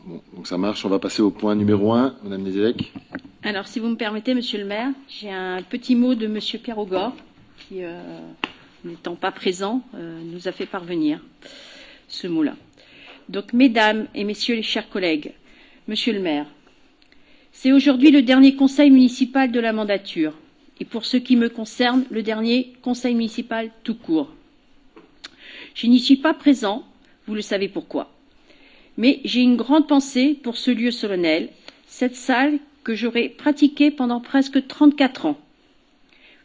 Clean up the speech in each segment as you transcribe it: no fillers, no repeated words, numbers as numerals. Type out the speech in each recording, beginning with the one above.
Bon, donc ça marche. On va passer au point numéro 1. Madame Nézélec. Alors, si vous me permettez, Monsieur le maire, j'ai un petit mot de Monsieur Pierre Augor, qui, n'étant pas présent, nous a fait parvenir ce mot-là. Donc, mesdames et messieurs les chers collègues, Monsieur le maire, c'est aujourd'hui le dernier conseil municipal de la mandature, et pour ce qui me concerne, le dernier conseil municipal tout court. Je n'y suis pas présent, vous le savez pourquoi. Mais j'ai une grande pensée pour ce lieu solennel, cette salle que j'aurais pratiquée pendant presque 34 ans,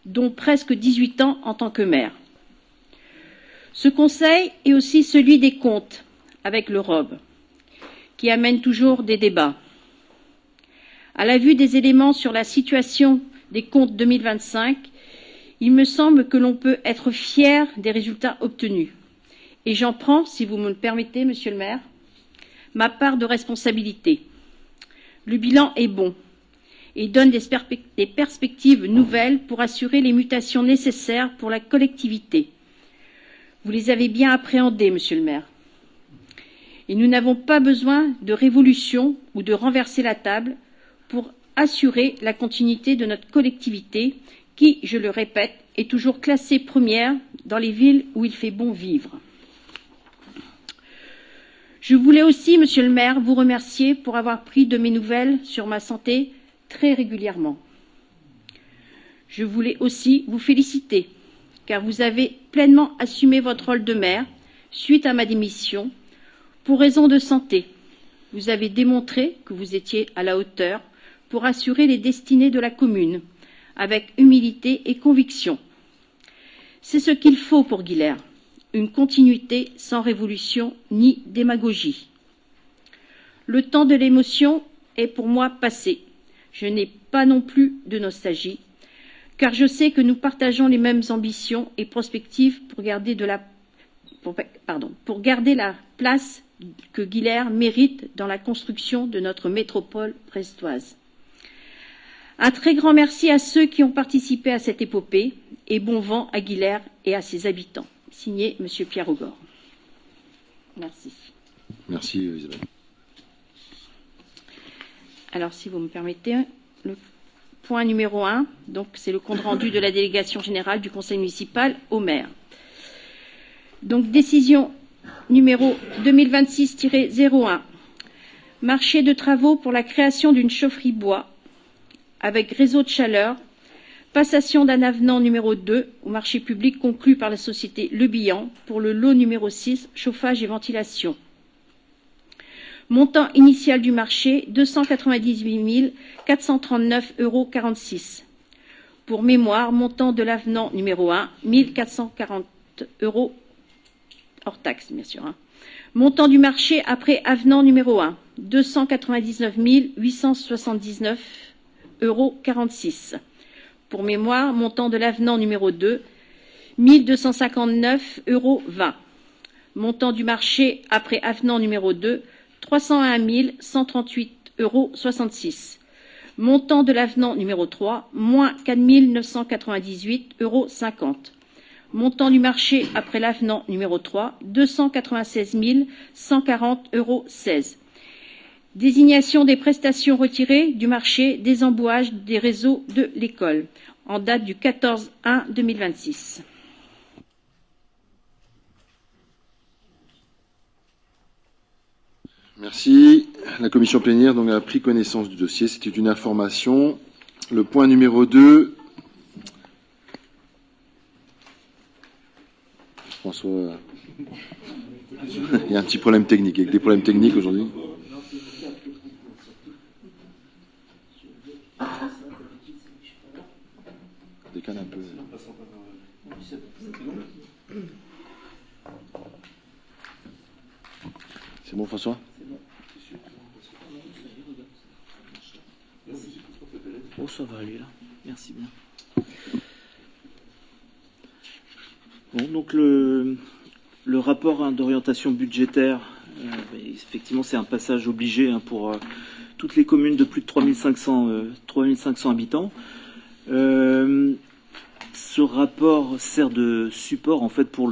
dont presque 18 ans en tant que maire. Ce conseil est aussi celui des comptes avec le ROB, qui amène toujours des débats. À la vue des éléments sur la situation des comptes 2025, il me semble que l'on peut être fier des résultats obtenus. Et j'en prends, si vous me le permettez, Monsieur le maire, ma part de responsabilité. Le bilan est bon et donne des perspectives nouvelles pour assurer les mutations nécessaires pour la collectivité. Vous les avez bien appréhendées, Monsieur le maire. Et nous n'avons pas besoin de révolution ou de renverser la table pour assurer la continuité de notre collectivité qui, je le répète, est toujours classée première dans les villes où il fait bon vivre. Je voulais aussi, Monsieur le maire, vous remercier pour avoir pris de mes nouvelles sur ma santé très régulièrement. Je voulais aussi vous féliciter, car vous avez pleinement assumé votre rôle de maire suite à ma démission pour raison de santé. Vous avez démontré que vous étiez à la hauteur pour assurer les destinées de la commune, avec humilité et conviction. C'est ce qu'il faut pour Guilher. Une continuité sans révolution ni démagogie. Le temps de l'émotion est pour moi passé. Je n'ai pas non plus de nostalgie, car je sais que nous partageons les mêmes ambitions et perspectives pour garder la place que Guilher mérite dans la construction de notre métropole brestoise. Un très grand merci à ceux qui ont participé à cette épopée et bon vent à Guilher et à ses habitants. Signé Monsieur Pierre Augor. Merci. Merci, Isabelle. Alors, si vous me permettez, le point numéro 1, donc c'est le compte-rendu de la délégation générale du conseil municipal au maire. Donc, décision numéro 2026-01, marché de travaux pour la création d'une chaufferie bois avec réseau de chaleur, passation d'un avenant numéro 2 au marché public conclu par la société Le Bihan pour le lot numéro 6, chauffage et ventilation. Montant initial du marché, 298 439,46 €. Pour mémoire, montant de l'avenant numéro 1, 1 440 € hors taxe, bien sûr. Montant du marché après avenant numéro 1, 299 879,46 €. Pour mémoire, montant de l'avenant numéro 2, 1 259,20 €. Montant du marché après avenant numéro 2, 301 138,66 €. Montant de l'avenant numéro 3, moins 4 998,50 €. Montant du marché après l'avenant numéro 3, 296 140,16 €. Désignation des prestations retirées du marché des embouages des réseaux de l'école, en date du 14/1/2026. Merci. La commission plénière donc, a pris connaissance du dossier. C'était une information. Le point numéro 2. François, il y a un petit problème technique. Avec des problèmes techniques aujourd'hui. Décale un peu. C'est bon, François? Oh, ça va aller là. Merci bien. Bon, donc le rapport d'orientation budgétaire, effectivement, c'est un passage obligé pour toutes les communes de plus de 3500 habitants. Ce rapport sert de support en fait pour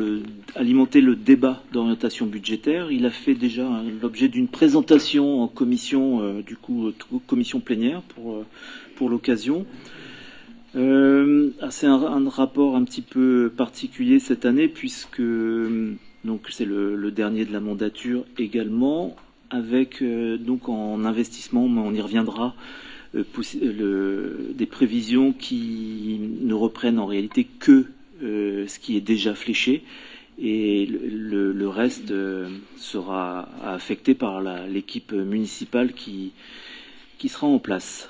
alimenter le débat d'orientation budgétaire. Il a fait déjà l'objet d'une présentation en commission, commission plénière pour l'occasion. C'est un rapport un petit peu particulier cette année puisque donc c'est le dernier de la mandature également, avec donc en investissement, mais on y reviendra. Des prévisions qui ne reprennent en réalité que ce qui est déjà fléché, et le reste sera affecté par l'équipe municipale qui sera en place.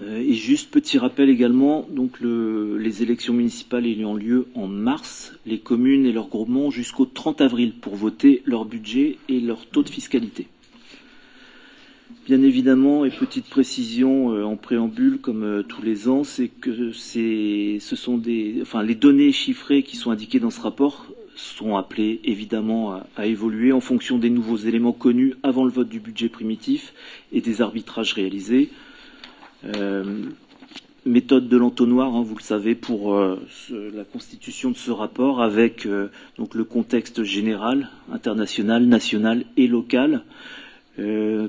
Et juste petit rappel également, donc les élections municipales ayant lieu en mars, les communes et leurs groupements ont jusqu'au 30 avril pour voter leur budget et leur taux de fiscalité. Bien évidemment, et petite précision en préambule, comme tous les ans, c'est que les données chiffrées qui sont indiquées dans ce rapport sont appelées évidemment à évoluer en fonction des nouveaux éléments connus avant le vote du budget primitif et des arbitrages réalisés. Méthode de l'entonnoir, vous le savez, pour la constitution de ce rapport, avec donc le contexte général, international, national et local,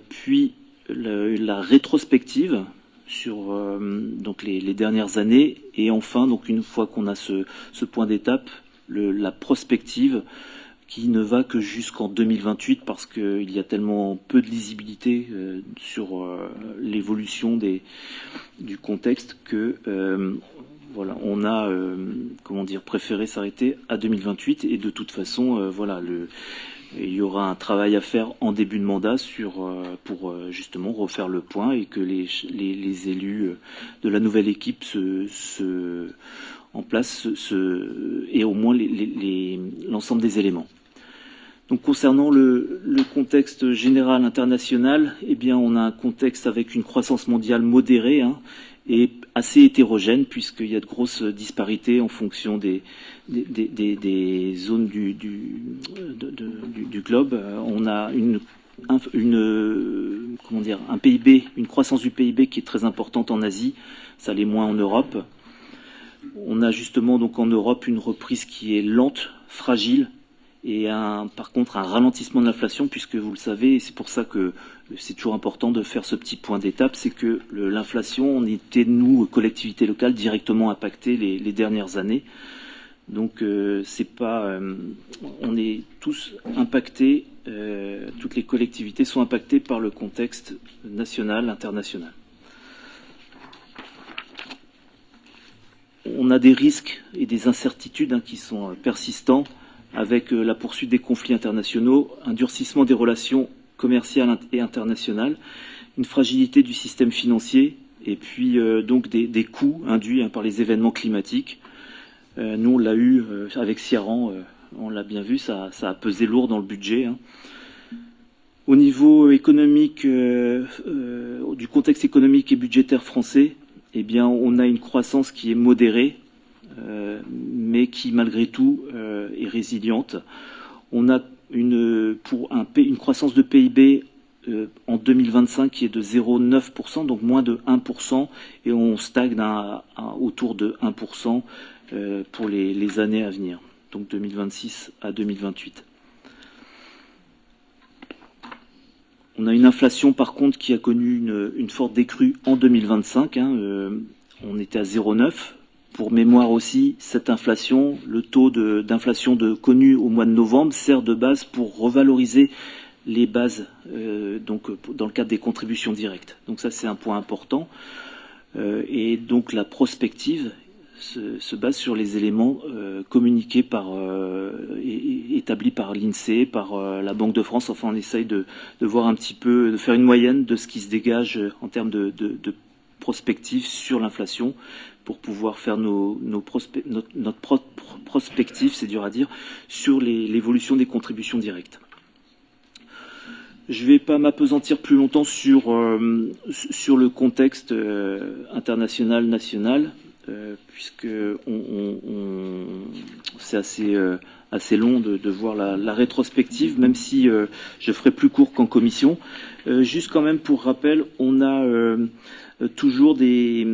puis la rétrospective sur donc les dernières années, et enfin, donc une fois qu'on a ce point d'étape, la prospective qui ne va que jusqu'en 2028 parce qu'il y a tellement peu de lisibilité sur l'évolution du contexte que voilà, on a préféré s'arrêter à 2028, et de toute façon il y aura un travail à faire en début de mandat pour justement refaire le point, et que les élus de la nouvelle équipe en place et au moins l'ensemble des éléments. Donc concernant le contexte général international, eh bien on a un contexte avec une croissance mondiale modérée et assez hétérogène, puisqu'il y a de grosses disparités en fonction des zones du globe. On a un PIB, une croissance du PIB qui est très importante en Asie, ça l'est moins en Europe. On a justement donc en Europe une reprise qui est lente, fragile, et par contre un ralentissement de l'inflation, puisque vous le savez, et c'est pour ça que c'est toujours important de faire ce petit point d'étape, c'est que l'inflation, on était, nous, collectivités locales, directement impactés les dernières années. Donc on est tous impactés, toutes les collectivités sont impactées par le contexte national, international. On a des risques et des incertitudes qui sont persistants, avec la poursuite des conflits internationaux, un durcissement des relations commerciales et internationales, une fragilité du système financier, et puis donc des coûts induits par les événements climatiques. Nous, on l'a eu avec Ciarán, on l'a bien vu, ça a pesé lourd dans le budget. Au niveau économique, du contexte économique et budgétaire français, eh bien, on a une croissance qui est modérée, mais qui malgré tout est résiliente. On a une croissance de PIB en 2025 qui est de 0,9%, donc moins de 1%, et on stagne autour de 1% pour les années à venir, donc 2026 à 2028. On a une inflation par contre qui a connu une forte décrue en 2025, on était à 0,9%. Pour mémoire aussi, cette inflation, le taux d'inflation connu au mois de novembre, sert de base pour revaloriser les bases donc dans le cadre des contributions directes. Donc ça, c'est un point important. Et donc la prospective se base sur les éléments communiqués établis par l'INSEE, par la Banque de France. Enfin, on essaye de voir un petit peu, de faire une moyenne de ce qui se dégage en termes de prospective sur l'inflation, pour pouvoir faire notre propre prospective, c'est dur à dire, sur l'évolution des contributions directes. Je ne vais pas m'appesantir plus longtemps sur le contexte international, national, puisque c'est assez long de voir la rétrospective, même si je ferai plus court qu'en commission. Juste quand même pour rappel, on a toujours des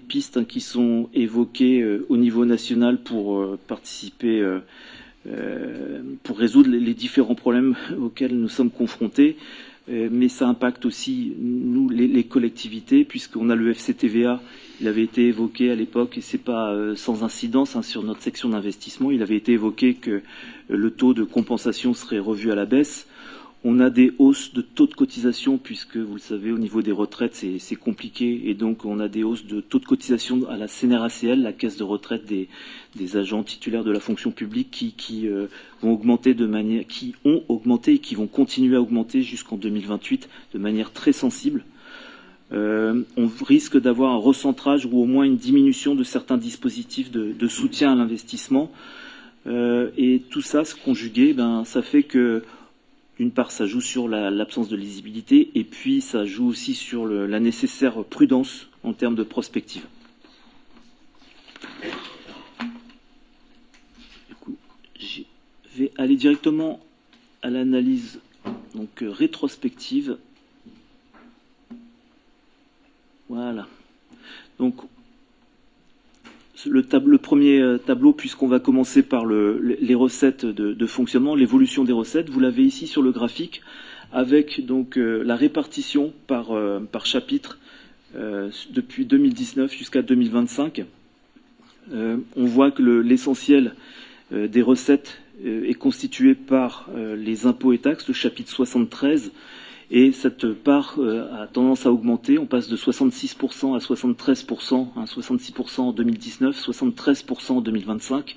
pistes qui sont évoquées au niveau national pour participer, pour résoudre les différents problèmes auxquels nous sommes confrontés. Mais ça impacte aussi, nous, les collectivités, puisqu'on a le FCTVA, il avait été évoqué à l'époque, et c'est pas sans incidence sur notre section d'investissement, il avait été évoqué que le taux de compensation serait revu à la baisse. On a des hausses de taux de cotisation, puisque, vous le savez, au niveau des retraites, c'est compliqué, et donc on a des hausses de taux de cotisation à la CNRACL, la caisse de retraite des agents titulaires de la fonction publique, qui vont augmenter qui ont augmenté et qui vont continuer à augmenter jusqu'en 2028 de manière très sensible. On risque d'avoir un recentrage ou au moins une diminution de certains dispositifs de soutien à l'investissement. Et tout ça, se conjugué, ça fait que, d'une part, ça joue sur l'absence de lisibilité, et puis ça joue aussi sur la nécessaire prudence en termes de prospective. Du coup, je vais aller directement à l'analyse rétrospective. Voilà. Donc, le premier tableau, puisqu'on va commencer par les recettes de fonctionnement, l'évolution des recettes, vous l'avez ici sur le graphique, avec donc la répartition par chapitre depuis 2019 jusqu'à 2025. On voit que l'essentiel des recettes est constitué par les impôts et taxes, le chapitre 73, et cette part a tendance à augmenter. On passe de 66% à 73%, 66% en 2019, 73% en 2025.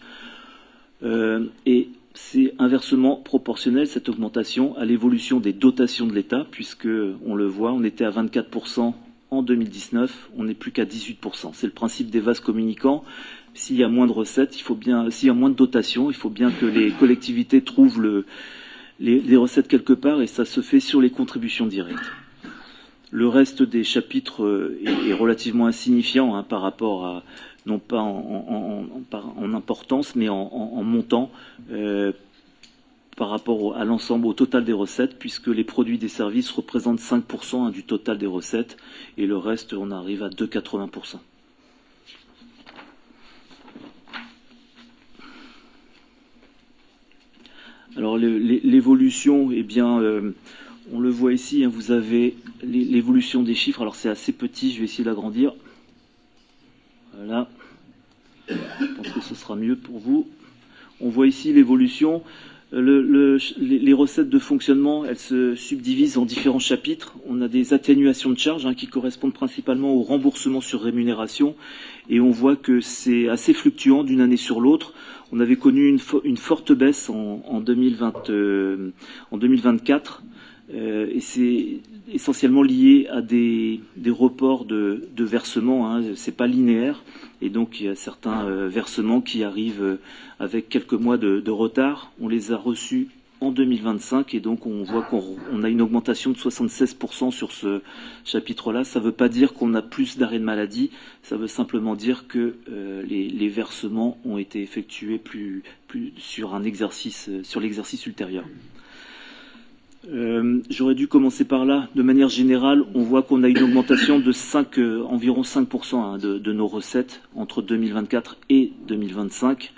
Et c'est inversement proportionnel, cette augmentation, à l'évolution des dotations de l'État, puisque, on le voit, on était à 24% en 2019, on n'est plus qu'à 18%. C'est le principe des vases communicants. S'il y a moins de recettes, s'il y a moins de dotations, il faut bien que les collectivités trouvent les recettes quelque part, et ça se fait sur les contributions directes. Le reste des chapitres est relativement insignifiant par rapport à, non pas en importance, mais en montant par rapport à l'ensemble, au total des recettes, puisque les produits des services représentent 5% du total des recettes, et le reste, on arrive à 2,80%. Alors l'évolution, eh bien, on le voit ici, vous avez l'évolution des chiffres. Alors c'est assez petit, je vais essayer d'agrandir. Voilà. Je pense que ce sera mieux pour vous. On voit ici l'évolution. Les recettes de fonctionnement, elles se subdivisent en différents chapitres. On a des atténuations de charges qui correspondent principalement au remboursement sur rémunération. Et on voit que c'est assez fluctuant d'une année sur l'autre. On avait connu une forte baisse en 2024. Et c'est essentiellement lié à des reports de versements. C'est pas linéaire. Et donc il y a certains versements qui arrivent avec quelques mois de retard. On les a reçus en 2025 et donc on voit qu'on a une augmentation de 76% sur ce chapitre-là. Ça ne veut pas dire qu'on a plus d'arrêts de maladie, ça veut simplement dire que les versements ont été effectués plus sur l'exercice ultérieur. J'aurais dû commencer par là. De manière générale, on voit qu'on a une augmentation de environ 5% de nos recettes entre 2024 et 2025.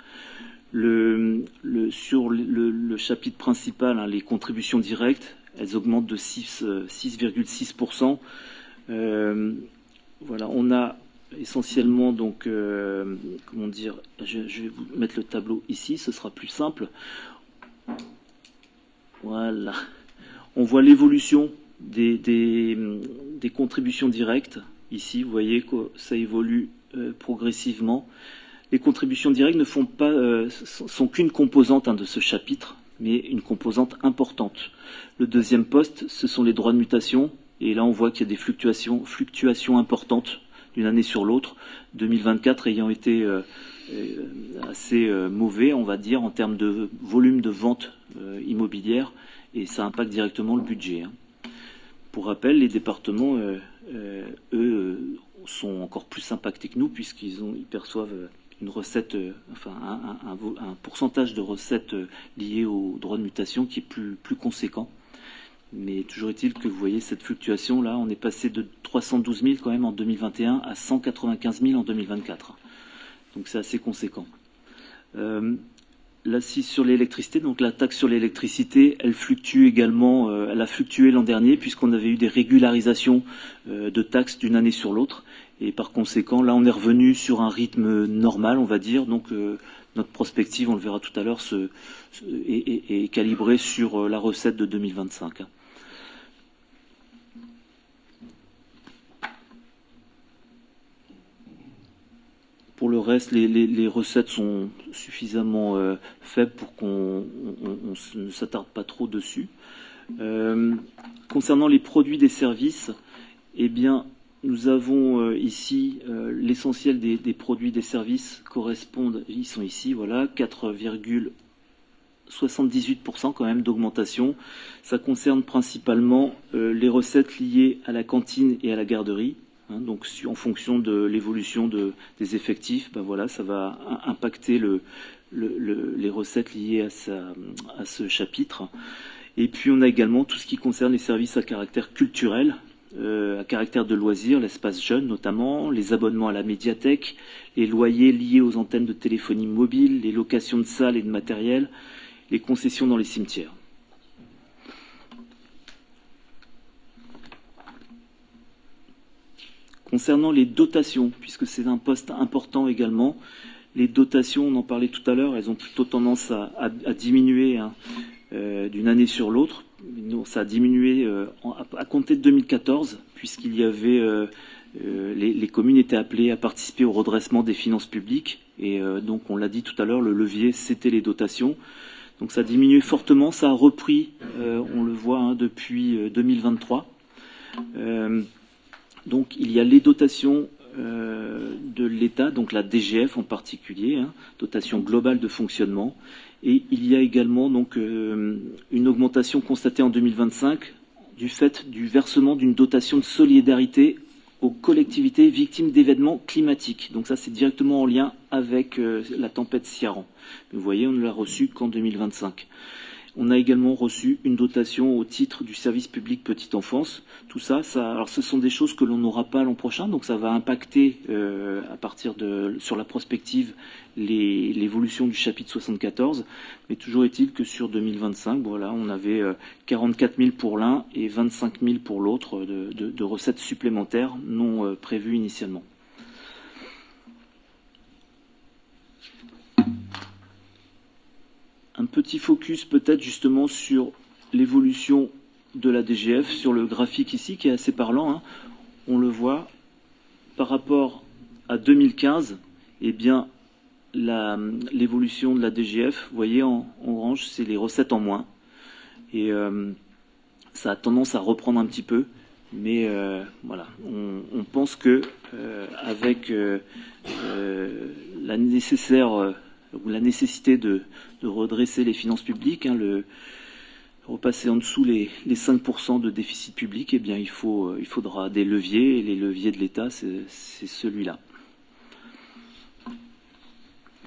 Sur le chapitre principal, les contributions directes, elles augmentent de 6,6%. Voilà, on a essentiellement donc, comment dire, je vais vous mettre le tableau ici, ce sera plus simple. Voilà. On voit l'évolution des contributions directes. Ici, vous voyez que ça évolue progressivement. Les contributions directes ne sont qu'une composante de ce chapitre, mais une composante importante. Le deuxième poste, ce sont les droits de mutation. Et là, on voit qu'il y a des fluctuations importantes d'une année sur l'autre. 2024 ayant été assez mauvais, on va dire, en termes de volume de vente immobilière. Et ça impacte directement le budget. Pour rappel, les départements, eux, sont encore plus impactés que nous, puisqu'ils perçoivent une recette, un pourcentage de recettes liées aux droits de mutation qui est plus conséquent. Mais toujours est-il que vous voyez cette fluctuation là, on est passé de 312 000 quand même en 2021 à 195 000 en 2024. Donc c'est assez conséquent. L'assise sur l'électricité, donc la taxe sur l'électricité, elle fluctue également, elle a fluctué l'an dernier puisqu'on avait eu des régularisations de taxes d'une année sur l'autre. Et par conséquent, là on est revenu sur un rythme normal, on va dire. Donc notre prospective, on le verra tout à l'heure, est calibrée sur la recette de 2025. Pour le reste, les recettes sont suffisamment faibles pour qu'on ne s'attarde pas trop dessus. Concernant les produits des services, eh bien, nous avons ici l'essentiel des produits des services correspondent, ils sont ici, voilà, 4,78% quand même d'augmentation. Ça concerne principalement les recettes liées à la cantine et à la garderie. Donc en fonction de l'évolution des effectifs, ben voilà, ça va impacter les recettes liées à ce chapitre. Et puis on a également tout ce qui concerne les services à caractère culturel, à caractère de loisirs, l'espace jeune notamment, les abonnements à la médiathèque, les loyers liés aux antennes de téléphonie mobile, les locations de salles et de matériel, les concessions dans les cimetières. Concernant les dotations, puisque c'est un poste important également, les dotations, on en parlait tout à l'heure, elles ont plutôt tendance à diminuer d'une année sur l'autre. Ça a diminué à compter de 2014, puisqu'il y avait les communes étaient appelées à participer au redressement des finances publiques. Et donc, on l'a dit tout à l'heure, le levier, c'était les dotations. Donc ça a diminué fortement, ça a repris, on le voit, depuis 2023. Donc il y a les dotations de l'État, donc la DGF en particulier, dotation globale de fonctionnement, et il y a également donc une augmentation constatée en 2025 du fait du versement d'une dotation de solidarité aux collectivités victimes d'événements climatiques. Donc ça c'est directement en lien avec la tempête Ciarán. Vous voyez, on ne l'a reçu qu'en 2025. On a également reçu une dotation au titre du service public petite enfance. Tout ça, alors ce sont des choses que l'on n'aura pas l'an prochain, donc ça va impacter sur la prospective l'évolution du chapitre 74. Mais toujours est-il que sur 2025, voilà, on avait 44 000 pour l'un et 25 000 pour l'autre de recettes supplémentaires non prévues initialement. Un petit focus peut-être justement sur l'évolution de la DGF, sur le graphique ici qui est assez parlant. On le voit par rapport à 2015, eh bien l'évolution de la DGF, vous voyez en orange, c'est les recettes en moins. Et ça a tendance à reprendre un petit peu. Mais voilà, on pense que avec la nécessité de redresser les finances publiques, repasser en dessous les 5% de déficit public, eh bien il faudra des leviers, et les leviers de l'État, c'est celui-là.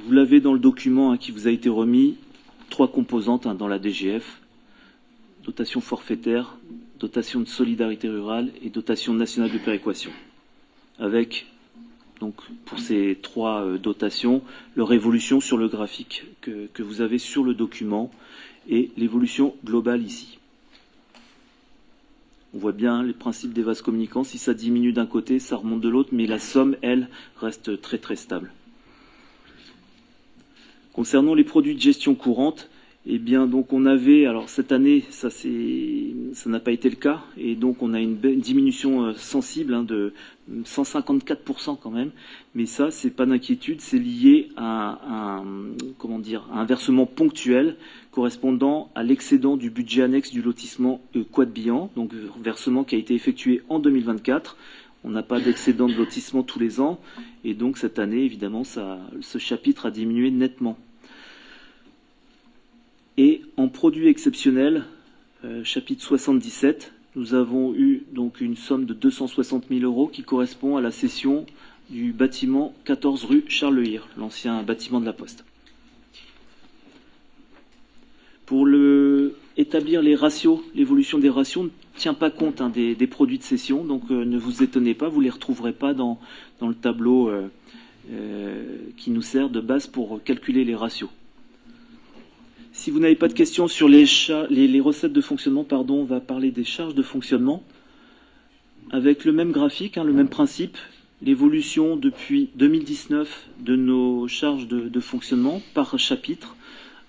Vous l'avez dans le document qui vous a été remis, 3 composantes dans la DGF, dotation forfaitaire, dotation de solidarité rurale et dotation nationale de péréquation, avec donc pour ces 3 dotations, leur évolution sur le graphique que vous avez sur le document et l'évolution globale ici. On voit bien les principes des vases communicants. Si ça diminue d'un côté, ça remonte de l'autre, mais la somme, elle, reste très très stable. Concernant les produits de gestion courante, eh bien, donc on avait, alors cette année, ça n'a pas été le cas, et donc on a une diminution sensible de 154% quand même, mais ça, c'est pas d'inquiétude, c'est lié à un versement ponctuel correspondant à l'excédent du budget annexe du lotissement Quad-Bihan, donc versement qui a été effectué en 2024. On n'a pas d'excédent de lotissement tous les ans, et donc cette année, évidemment, ce chapitre a diminué nettement. Et en produits exceptionnels, chapitre 77, nous avons eu donc une somme de 260 000 € qui correspond à la cession du bâtiment 14 rue Charles Le Hir, l'ancien bâtiment de la Poste. établir les ratios, l'évolution des ratios ne tient pas compte des produits de cession, donc ne vous étonnez pas, vous ne les retrouverez pas dans le tableau qui nous sert de base pour calculer les ratios. Si vous n'avez pas de questions sur les recettes de fonctionnement, pardon, on va parler des charges de fonctionnement avec le même graphique, le même principe, l'évolution depuis 2019 de nos charges de fonctionnement par chapitre,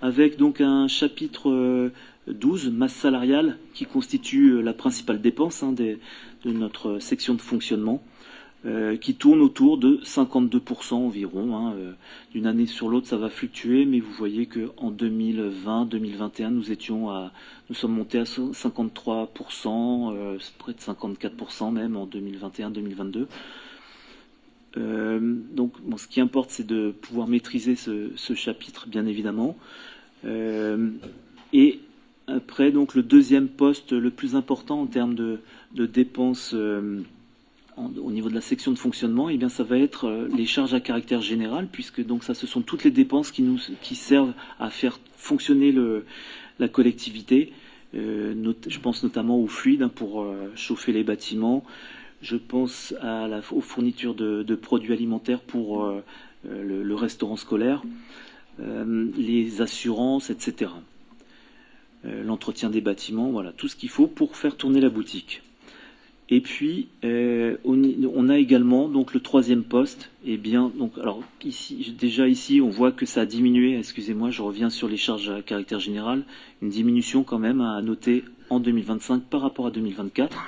avec donc un chapitre 12, masse salariale, qui constitue la principale dépense de notre section de fonctionnement, qui tourne autour de 52% environ. D'une année sur l'autre, ça va fluctuer, mais vous voyez qu'en 2020-2021, nous sommes montés à 53%, près de 54% même en 2021-2022. Donc, ce qui importe, c'est de pouvoir maîtriser ce chapitre, bien évidemment. Et après, donc, le deuxième poste le plus important en termes de dépenses au niveau de la section de fonctionnement, eh bien, ça va être les charges à caractère général, puisque donc ça, ce sont toutes les dépenses qui servent à faire fonctionner la collectivité. Je pense notamment aux fluides pour chauffer les bâtiments. Je pense aux fournitures de produits alimentaires pour le restaurant scolaire, les assurances, etc. L'entretien des bâtiments, voilà, tout ce qu'il faut pour faire tourner la boutique. Et puis, on a également donc le troisième poste. Eh bien, donc, alors ici, on voit que ça a diminué. Excusez-moi, je reviens sur les charges à caractère général. Une diminution quand même à noter en 2025 par rapport à 2024.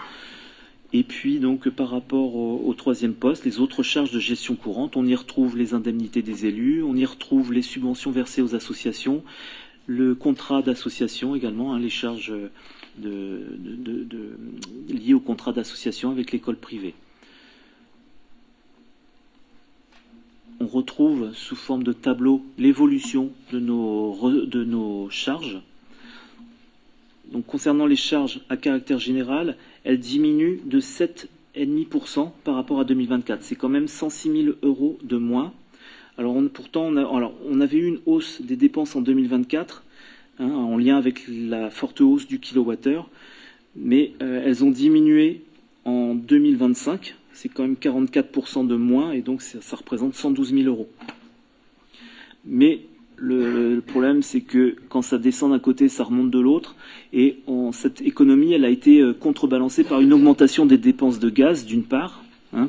Et puis, donc, par rapport au troisième poste, les autres charges de gestion courante, on y retrouve les indemnités des élus, on y retrouve les subventions versées aux associations, le contrat d'association également, les charges liées au contrat d'association avec l'école privée. On retrouve sous forme de tableau l'évolution de nos charges. Donc, concernant les charges à caractère général, elles diminuent de 7,5% par rapport à 2024. C'est quand même 106 000 € de moins. Alors, on avait eu une hausse des dépenses en 2024, en lien avec la forte hausse du kilowattheure, mais elles ont diminué en 2025. C'est quand même 44% de moins, et donc ça représente 112 000 €. Mais le problème, c'est que quand ça descend d'un côté, ça remonte de l'autre. Et cette économie, elle a été contrebalancée par une augmentation des dépenses de gaz, d'une part,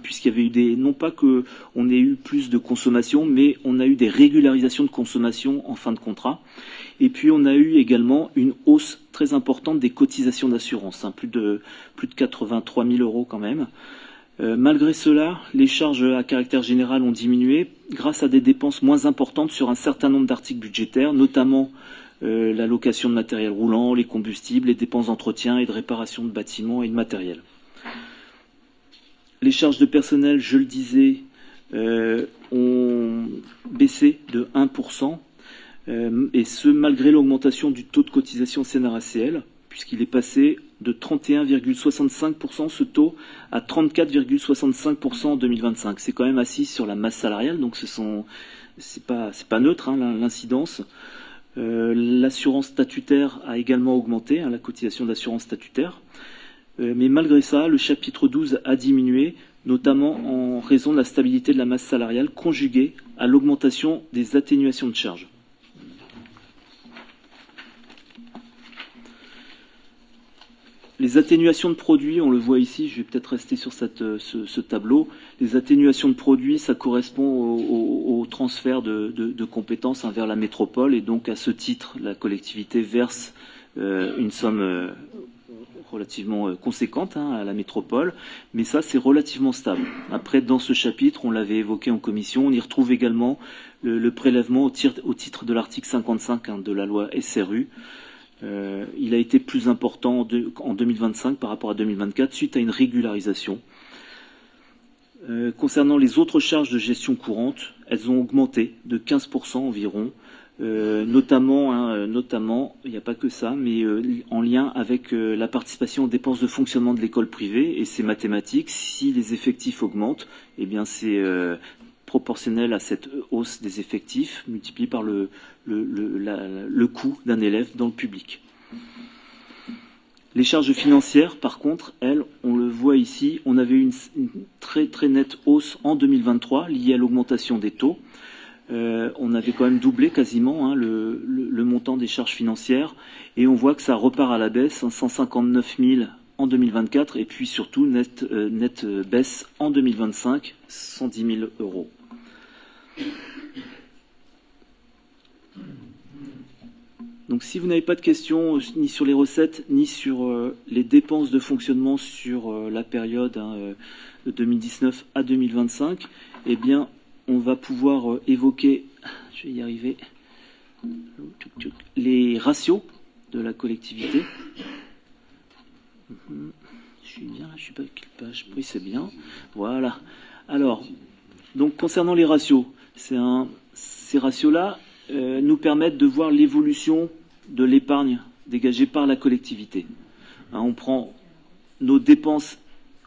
puisqu'il y avait eu non pas qu'on ait eu plus de consommation, mais on a eu des régularisations de consommation en fin de contrat. Et puis on a eu également une hausse très importante des cotisations d'assurance, plus de 83 000 € quand même. Malgré cela, les charges à caractère général ont diminué grâce à des dépenses moins importantes sur un certain nombre d'articles budgétaires, notamment la location de matériel roulant, les combustibles, les dépenses d'entretien et de réparation de bâtiments et de matériel. Les charges de personnel, je le disais, ont baissé de 1%, et ce malgré l'augmentation du taux de cotisation CNRACL, puisqu'il est passé de 31,65% ce taux à 34,65% en 2025. C'est quand même assis sur la masse salariale, donc c'est pas neutre l'incidence. L'assurance statutaire a également augmenté, la cotisation d'assurance statutaire. Mais malgré ça, le chapitre 12 a diminué, notamment en raison de la stabilité de la masse salariale conjuguée à l'augmentation des atténuations de charges. Les atténuations de produits, on le voit ici, je vais peut-être rester sur ce tableau. Les atténuations de produits, ça correspond au transfert de compétences vers la métropole, et donc à ce titre, la collectivité verse une somme relativement conséquente à la métropole, mais ça c'est relativement stable. Après, dans ce chapitre, on l'avait évoqué en commission, on y retrouve également le prélèvement au titre de l'article 55 de la loi SRU. Il a été plus important en 2025 par rapport à 2024 suite à une régularisation. Concernant les autres charges de gestion courante, elles ont augmenté de 15% environ, notamment, il n'y a pas que ça, mais en lien avec la participation aux dépenses de fonctionnement de l'école privée, et c'est mathématique. Si les effectifs augmentent, eh bien c'est proportionnel à cette hausse des effectifs multiplié par le coût d'un élève dans le public. Les charges financières, par contre, elles, on le voit ici, on avait une très très nette hausse en 2023 liée à l'augmentation des taux. On avait quand même doublé quasiment le montant des charges financières et on voit que ça repart à la baisse, 159 000 en 2024 et puis surtout nette baisse en 2025, 110 000 euros. Donc si vous n'avez pas de questions ni sur les recettes ni sur les dépenses de fonctionnement sur la période de 2019 à 2025, eh bien on va pouvoir évoquer, je vais y arriver, les ratios de la collectivité. Je suis bien là, je ne sais pas quelle page. Oui, c'est bien. Voilà. Alors, donc concernant les ratios, ces ratios-là nous permettent de voir l'évolution de l'épargne dégagée par la collectivité. On prend nos dépenses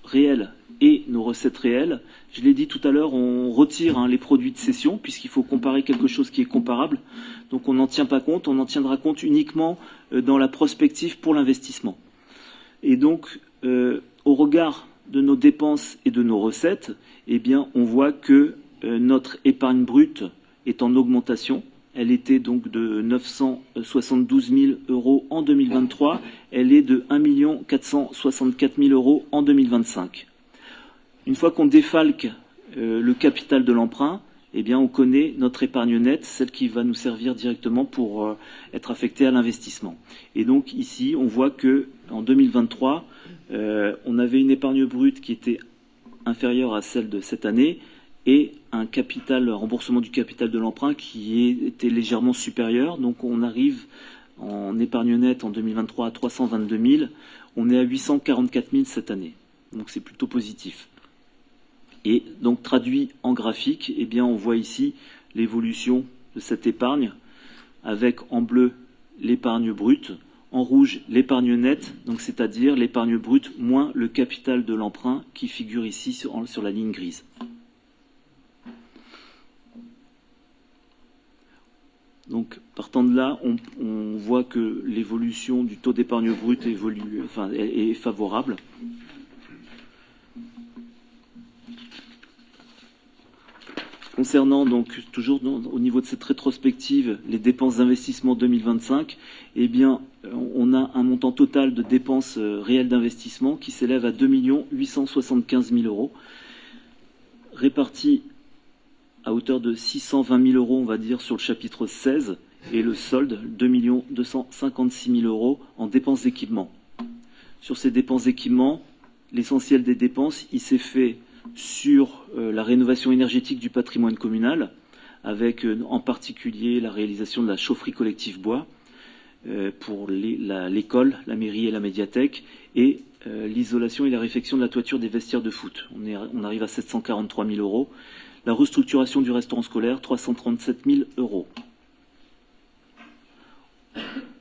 réelles et nos recettes réelles. Je l'ai dit tout à l'heure, on retire les produits de cession puisqu'il faut comparer quelque chose qui est comparable. Donc on n'en tient pas compte, on en tiendra compte uniquement dans la prospective pour l'investissement. Et donc, au regard de nos dépenses et de nos recettes, eh bien, on voit que notre épargne brute est en augmentation. Elle était donc de 972 000 euros en 2023. Elle est de 1 464 000 euros en 2025. Une fois qu'on défalque le capital de l'emprunt, eh bien, on connaît notre épargne nette, celle qui va nous servir directement pour être affectée à l'investissement. Et donc ici, on voit que en 2023, on avait une épargne brute qui était inférieure à celle de cette année et un remboursement du capital de l'emprunt qui était légèrement supérieur. Donc on arrive en épargne nette en 2023 à 322 000. On est à 844 000 cette année. Donc c'est plutôt positif. Et donc traduit en graphique, eh bien on voit ici l'évolution de cette épargne avec en bleu l'épargne brute, en rouge l'épargne nette, donc c'est-à-dire l'épargne brute moins le capital de l'emprunt qui figure ici sur la ligne grise. Donc partant de là, on voit que l'évolution du taux d'épargne brute est favorable. Concernant donc toujours au niveau de cette rétrospective les dépenses d'investissement 2025, eh bien on a un montant total de dépenses réelles d'investissement qui s'élève à 2 875 000 euros, répartis à hauteur de 620 000 euros, on va dire, sur le chapitre 16, et le solde 2 256 000 euros en dépenses d'équipement. Sur ces dépenses d'équipement, l'essentiel des dépenses, il s'est fait sur la rénovation énergétique du patrimoine communal, avec en particulier la réalisation de la chaufferie collective bois pour l'école, la mairie et la médiathèque, et l'isolation et la réfection de la toiture des vestiaires de foot. On arrive à 743 000 euros. La restructuration du restaurant scolaire, 337 000 euros.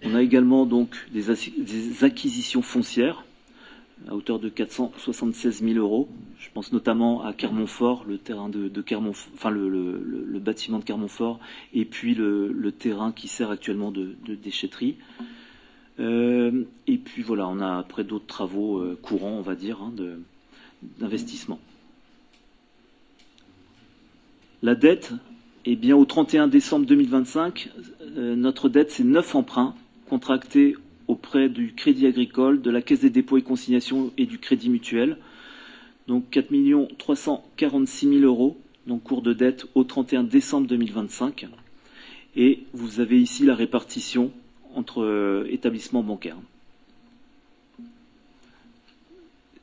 On a également donc des acquisitions foncières à hauteur de 476 000 euros. Je pense notamment à Clermont-Fort, le terrain de Clermont-Fort, enfin le bâtiment de Clermont-Fort, et puis le terrain qui sert actuellement de déchetterie. Et puis voilà, on a après d'autres travaux courants, on va dire, d'investissement. La dette, eh bien, au 31 décembre 2025, notre dette, c'est 9 emprunts contractés auprès du Crédit Agricole, de la Caisse des dépôts et consignations et du Crédit Mutuel. Donc 4 346 000 euros, donc cours de dette au 31 décembre 2025. Et vous avez ici la répartition entre établissements bancaires.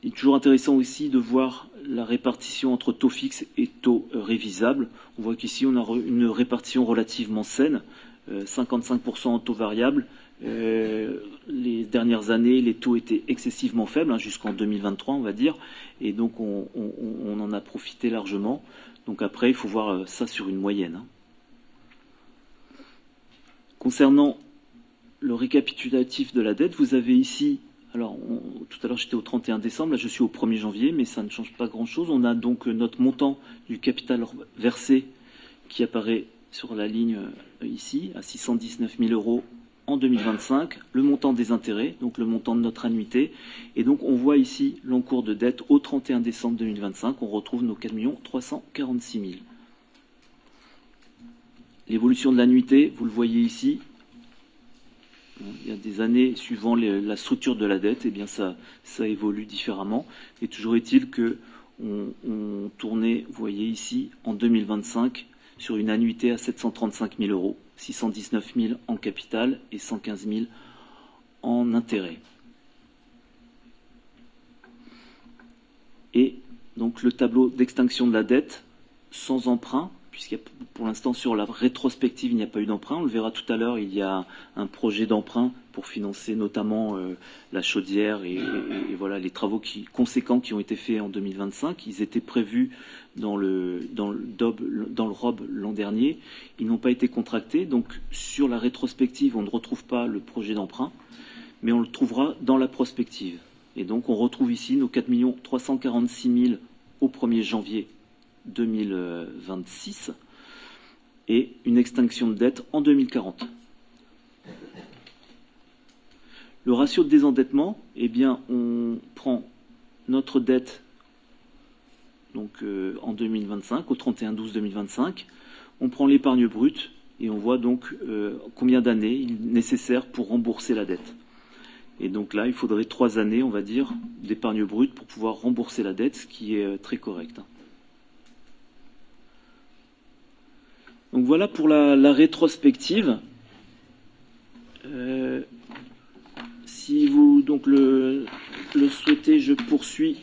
Il est toujours intéressant aussi de voir la répartition entre taux fixes et taux révisables. On voit qu'ici, on a une répartition relativement saine, 55% en taux variable. Les dernières années, les taux étaient excessivement faibles, jusqu'en 2023, on va dire, et donc on en a profité largement. Donc après, il faut voir ça sur une moyenne. Concernant le récapitulatif de la dette, vous avez ici, alors tout à l'heure j'étais au 31 décembre, là je suis au 1er janvier, mais ça ne change pas grand-chose. On a donc notre montant du capital versé qui apparaît sur la ligne ici, à 619 000 euros en 2025, le montant des intérêts, donc le montant de notre annuité. Et donc on voit ici l'encours de dette au 31 décembre 2025, on retrouve nos 4 346 000. L'évolution de l'annuité, vous le voyez ici, il y a des années, suivant la structure de la dette, eh bien ça évolue différemment. Et toujours est-il que on tournait, vous voyez ici, en 2025, sur une annuité à 735 000 euros, 619 000 en capital et 115 000 en intérêt. Et donc le tableau d'extinction de la dette sans emprunt, puisqu'il y a, pour l'instant sur la rétrospective il n'y a pas eu d'emprunt. On le verra tout à l'heure, il y a un projet d'emprunt pour financer notamment la chaudière et voilà les travaux conséquents qui ont été faits en 2025. Ils étaient prévus dans le ROB l'an dernier. Ils n'ont pas été contractés. Donc sur la rétrospective, on ne retrouve pas le projet d'emprunt, mais on le trouvera dans la prospective. Et donc on retrouve ici nos 4 346 000 au 1er janvier 2026 et une extinction de dette en 2040. Le ratio de désendettement, eh bien, on prend notre dette donc, en 2025, au 31/12/2025, on prend l'épargne brute et on voit donc combien d'années il est nécessaire pour rembourser la dette. Et donc là, il faudrait 3 années, on va dire, d'épargne brute pour pouvoir rembourser la dette, ce qui est très correct. Donc voilà pour la rétrospective. Si vous donc le souhaitez, je poursuis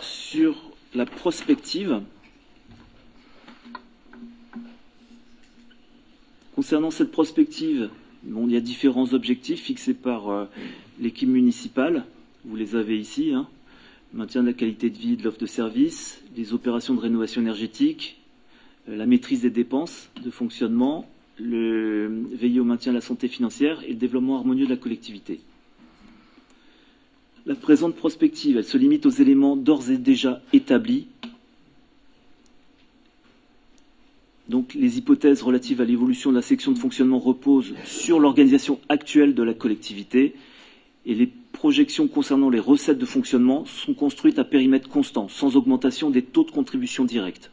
sur la prospective. Concernant cette prospective, bon, il y a différents objectifs fixés par l'équipe municipale. Vous les avez ici. Maintien de la qualité de vie et de l'offre de services, les opérations de rénovation énergétique, la maîtrise des dépenses de fonctionnement, veiller au maintien de la santé financière et le développement harmonieux de la collectivité. La présente prospective, elle se limite aux éléments d'ores et déjà établis. Donc les hypothèses relatives à l'évolution de la section de fonctionnement reposent sur l'organisation actuelle de la collectivité et les projections concernant les recettes de fonctionnement sont construites à périmètre constant, sans augmentation des taux de contribution directe.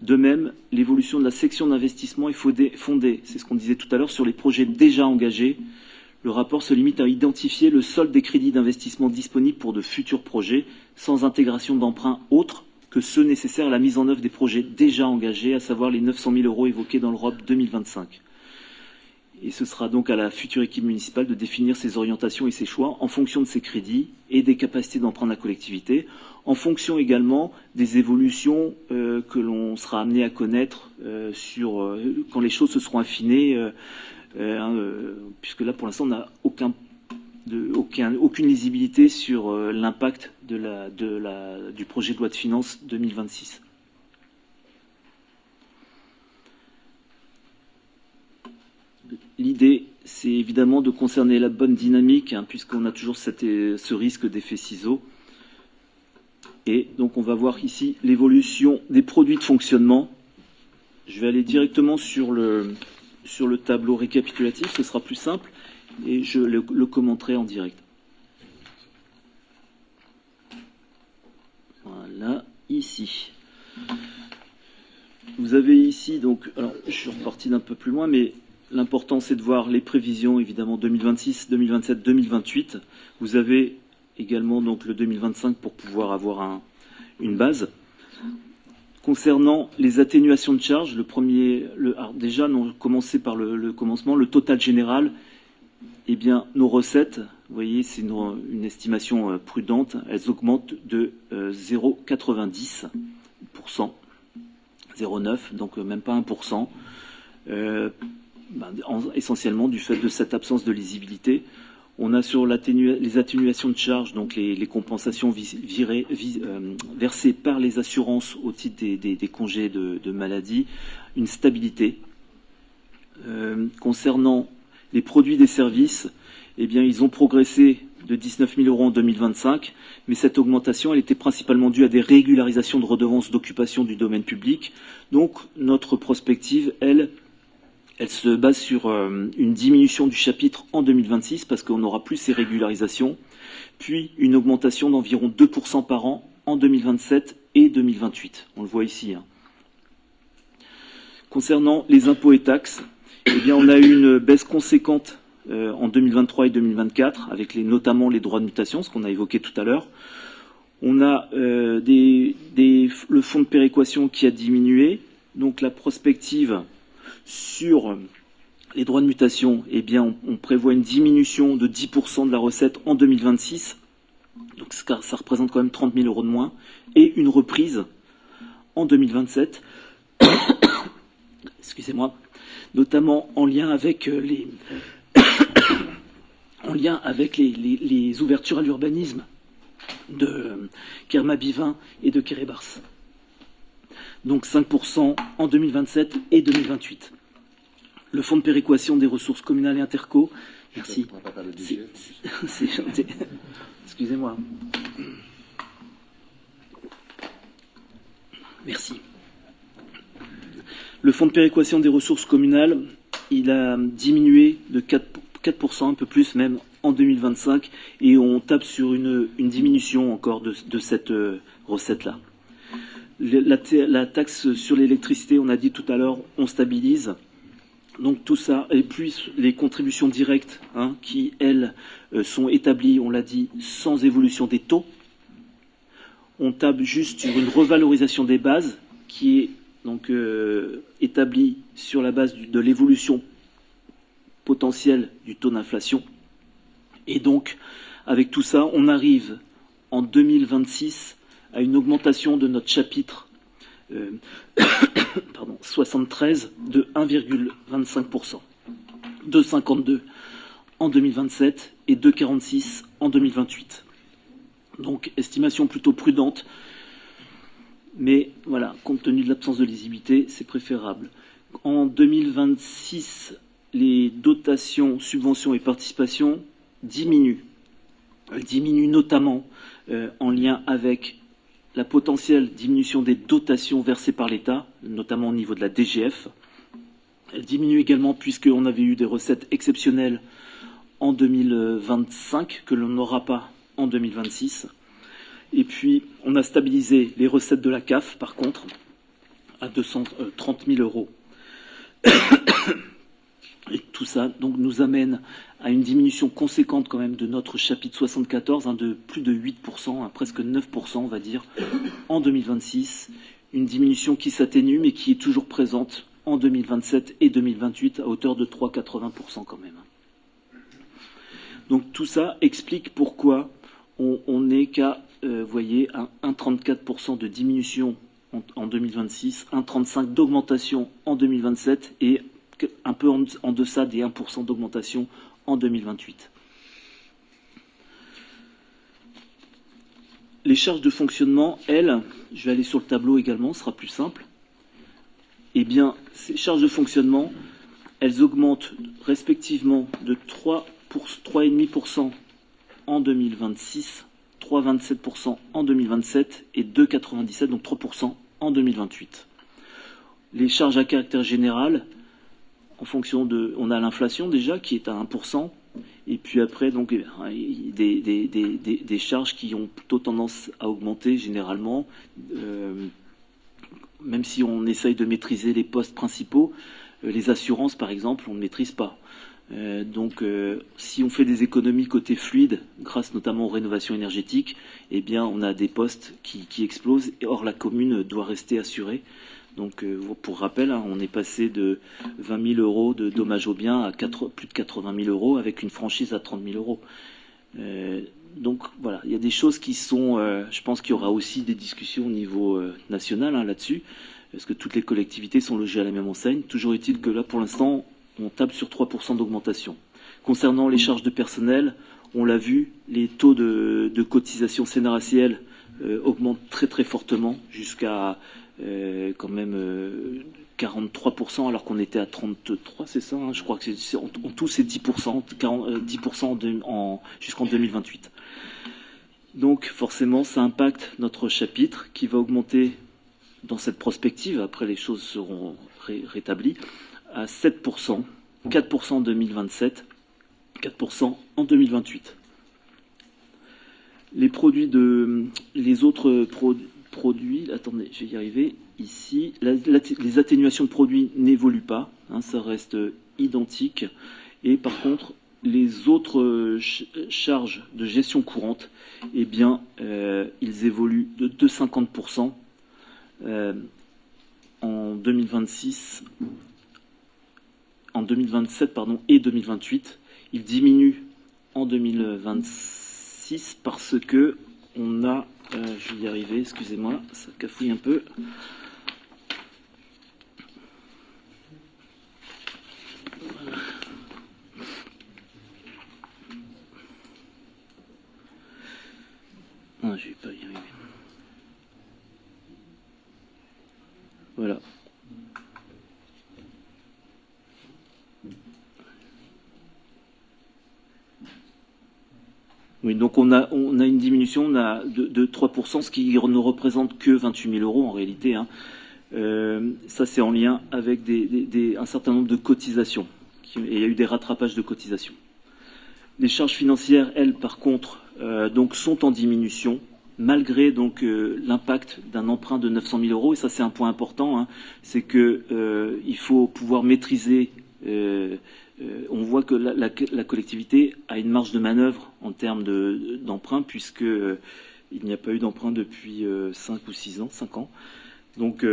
De même, l'évolution de la section d'investissement est fondée, c'est ce qu'on disait tout à l'heure, sur les projets déjà engagés. Le rapport se limite à identifier le solde des crédits d'investissement disponibles pour de futurs projets, sans intégration d'emprunts autres que ceux nécessaires à la mise en œuvre des projets déjà engagés, à savoir les 900 000 euros évoqués dans le ROB 2025. Et ce sera donc à la future équipe municipale de définir ses orientations et ses choix en fonction de ses crédits et des capacités d'emprunt de la collectivité, en fonction également des évolutions que l'on sera amené à connaître quand les choses se seront affinées, puisque là pour l'instant on n'a aucune lisibilité sur l'impact du projet de loi de finances 2026. L'idée, c'est évidemment de concerner la bonne dynamique, puisqu'on a toujours ce risque d'effet ciseau. Et donc on va voir ici l'évolution des produits de fonctionnement. Je vais aller directement sur le tableau récapitulatif, ce sera plus simple, et je le commenterai en direct. Voilà, ici. Vous avez ici, donc, alors je suis reparti d'un peu plus loin, mais l'important, c'est de voir les prévisions, évidemment, 2026, 2027, 2028. Vous avez également donc le 2025 pour pouvoir avoir une base. Concernant les atténuations de charges, déjà, nous commencer par le commencement, le total général, eh bien, nos recettes, vous voyez, c'est une estimation prudente, elles augmentent de 0,90%, 0,9%, donc même pas 1%. Essentiellement du fait de cette absence de lisibilité. On a sur les atténuations de charges, donc les compensations versées par les assurances au titre des congés de maladie, une stabilité. Concernant les produits des services, eh bien, ils ont progressé de 19 000 euros en 2025, mais cette augmentation, elle était principalement due à des régularisations de redevances d'occupation du domaine public. Donc, notre prospective, elle, Elle se base sur une diminution du chapitre en 2026 parce qu'on n'aura plus ces régularisations, puis une augmentation d'environ 2% par an en 2027 et 2028. On le voit ici. Concernant les impôts et taxes, eh bien, on a eu une baisse conséquente en 2023 et 2024, avec notamment les droits de mutation, ce qu'on a évoqué tout à l'heure. On a le fonds de péréquation qui a diminué, donc la prospective sur les droits de mutation, eh bien, on prévoit une diminution de 10% de la recette en 2026, donc ça représente quand même 30 000 € de moins, et une reprise en 2027, excusez-moi, notamment en lien avec les ouvertures à l'urbanisme de Kerma-Bivin et de Kérébars. Donc 5% en 2027 et 2028. Le fonds de péréquation des ressources communales et interco, merci. C'est gentil. Excusez-moi. Merci. Le fonds de péréquation des ressources communales, il a diminué de 4%, un peu plus même, en 2025, et on tape sur une diminution encore de cette recette-là. La taxe sur l'électricité, on a dit tout à l'heure, on stabilise. Donc tout ça, et puis les contributions directes, qui, elles, sont établies, on l'a dit, sans évolution des taux. On tape juste sur une revalorisation des bases, qui est donc établie sur la base de l'évolution potentielle du taux d'inflation. Et donc, avec tout ça, on arrive en 2026 à une augmentation de notre chapitre 73 de 1,25%, 2,52 en 2027 et 2,46 en 2028. Donc, estimation plutôt prudente, mais voilà, compte tenu de l'absence de lisibilité, c'est préférable. En 2026, les dotations, subventions et participations diminuent. Elles diminuent notamment en lien avec la potentielle diminution des dotations versées par l'État, notamment au niveau de la DGF. Elle diminue également puisqu'on avait eu des recettes exceptionnelles en 2025 que l'on n'aura pas en 2026. Et puis, on a stabilisé les recettes de la CAF, par contre, à 230 000 €. Et tout ça donc, nous amène à une diminution conséquente quand même de notre chapitre 74, de plus de 8%, presque 9% on va dire, en 2026. Une diminution qui s'atténue mais qui est toujours présente en 2027 et 2028 à hauteur de 3,80% quand même. Donc tout ça explique pourquoi on n'est qu'à, voyez, 1,34% de diminution en 2026, 1,35% d'augmentation en 2027 et un peu en deçà des 1% d'augmentation en 2028. Les charges de fonctionnement, elles, je vais aller sur le tableau également, ce sera plus simple. Eh bien, ces charges de fonctionnement, elles augmentent respectivement de 3,5% en 2026, 3,27% en 2027 et 2,97%, donc 3% en 2028. Les charges à caractère général, en fonction de, on a l'inflation déjà qui est à 1%, et puis après donc des charges qui ont plutôt tendance à augmenter généralement, même si on essaye de maîtriser les postes principaux, les assurances par exemple on ne maîtrise pas. Donc si on fait des économies côté fluide, grâce notamment aux rénovations énergétiques, eh bien on a des postes qui explosent, or la commune doit rester assurée. Donc, pour rappel, on est passé de 20 000 € de dommages aux biens à plus de 80 000 € avec une franchise à 30 000 €. Donc, voilà, il y a des choses qui sont... je pense qu'il y aura aussi des discussions au niveau national là-dessus, parce que toutes les collectivités sont logées à la même enseigne. Toujours est-il que là, pour l'instant, on tape sur 3% d'augmentation. Concernant les charges de personnel, on l'a vu, les taux de cotisation CNRACL augmentent très très fortement jusqu'à... quand même 43%, alors qu'on était à 33%, c'est ça, je crois que c'est en tout c'est 10%, 10% jusqu'en 2028. Donc forcément ça impacte notre chapitre qui va augmenter dans cette prospective, après les choses seront rétablies, à 7%, 4% en 2027, 4% en 2028. Les autres produits, attendez, je vais y arriver, ici, les atténuations de produits n'évoluent pas, hein, ça reste identique, et par contre, les autres charges de gestion courante, eh bien, ils évoluent de 50% en 2026, en 2027 et 2028. Ils diminuent en 2026 parce que on a, je vais y arriver, excusez-moi, ça cafouille un peu. Voilà. Ah, je vais pas y arriver. Voilà. Oui, donc on a une diminution de 3%, ce qui ne représente que 28 000 € en réalité. Hein. Ça, c'est en lien avec un certain nombre de cotisations. Et il y a eu des rattrapages de cotisations. Les charges financières, elles, par contre, donc sont en diminution, malgré donc l'impact d'un emprunt de 900 000 €. Et ça, c'est un point important. Hein, c'est que il faut pouvoir maîtriser. On voit que la collectivité a une marge de manœuvre en termes d'emprunt, puisque il n'y a pas eu d'emprunt depuis 5 ou 6 ans, 5 ans. Donc,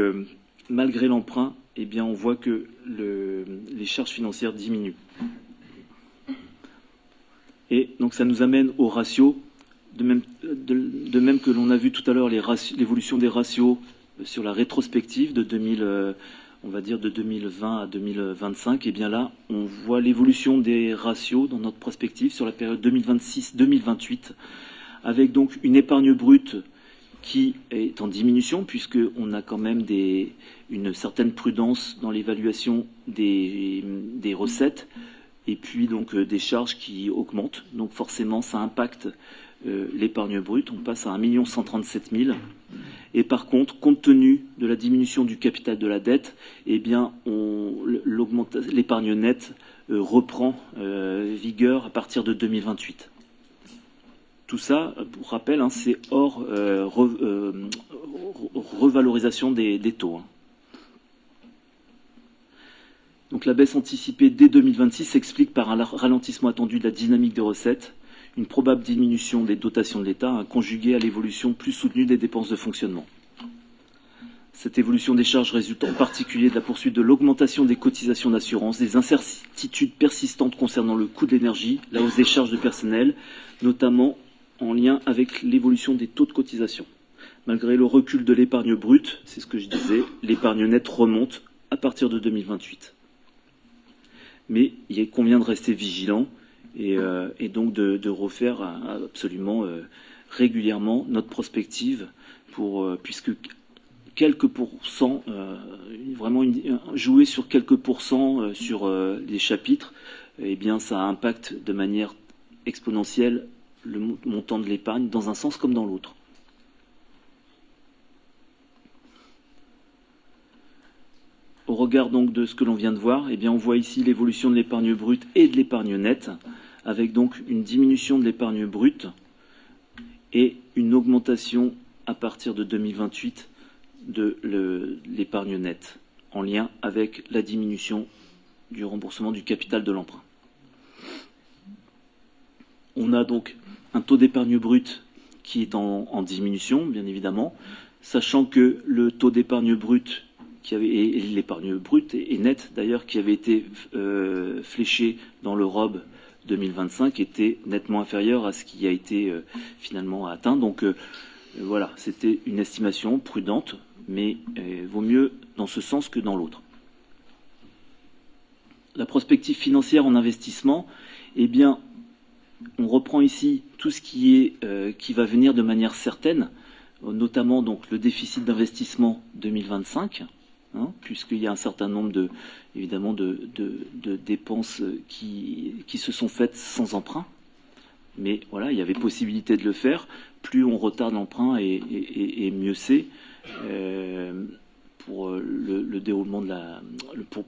malgré l'emprunt, eh bien, on voit que les charges financières diminuent. Et donc, ça nous amène au ratio, de même que l'on a vu tout à l'heure l'évolution des ratios sur la rétrospective de 2020 à 2025, et bien là, on voit l'évolution des ratios dans notre prospective sur la période 2026-2028, avec donc une épargne brute qui est en diminution, puisqu'on a quand même une certaine prudence dans l'évaluation des recettes, et puis donc des charges qui augmentent. Donc forcément, ça impacte l'épargne brute. On passe à 1 137 000. Et par contre, compte tenu de la diminution du capital de la dette, eh bien, l'épargne nette reprend vigueur à partir de 2028. Tout ça, pour rappel, hein, c'est hors revalorisation des taux. Hein. Donc la baisse anticipée dès 2026 s'explique par un ralentissement attendu de la dynamique des recettes, une probable diminution des dotations de l'État, hein, conjuguée à l'évolution plus soutenue des dépenses de fonctionnement. Cette évolution des charges résulte en particulier de la poursuite de l'augmentation des cotisations d'assurance, des incertitudes persistantes concernant le coût de l'énergie, la hausse des charges de personnel, notamment en lien avec l'évolution des taux de cotisation. Malgré le recul de l'épargne brute, c'est ce que je disais, l'épargne nette remonte à partir de 2028. Mais il convient de rester vigilant et donc de refaire absolument régulièrement notre prospective puisque quelques pourcents, vraiment jouer sur quelques pourcents sur les chapitres, eh bien ça impacte de manière exponentielle le montant de l'épargne dans un sens comme dans l'autre. Au regard donc de ce que l'on vient de voir, eh bien on voit ici l'évolution de l'épargne brute et de l'épargne nette, avec donc une diminution de l'épargne brute et une augmentation à partir de 2028 de l'épargne nette, en lien avec la diminution du remboursement du capital de l'emprunt. On a donc un taux d'épargne brute qui est en diminution, bien évidemment, sachant que le taux d'épargne brute et l'épargne brute et nette d'ailleurs qui avait été fléché dans le ROB 2025 était nettement inférieur à ce qui a été finalement atteint. Donc voilà, c'était une estimation prudente, mais vaut mieux dans ce sens que dans l'autre. La prospective financière en investissement, eh bien, on reprend ici tout ce qui va venir de manière certaine, notamment donc le déficit d'investissement 2025. Hein, puisqu'il y a un certain nombre évidemment de dépenses qui se sont faites sans emprunt. Mais voilà, il y avait possibilité de le faire. Plus on retarde l'emprunt et mieux c'est le déroulement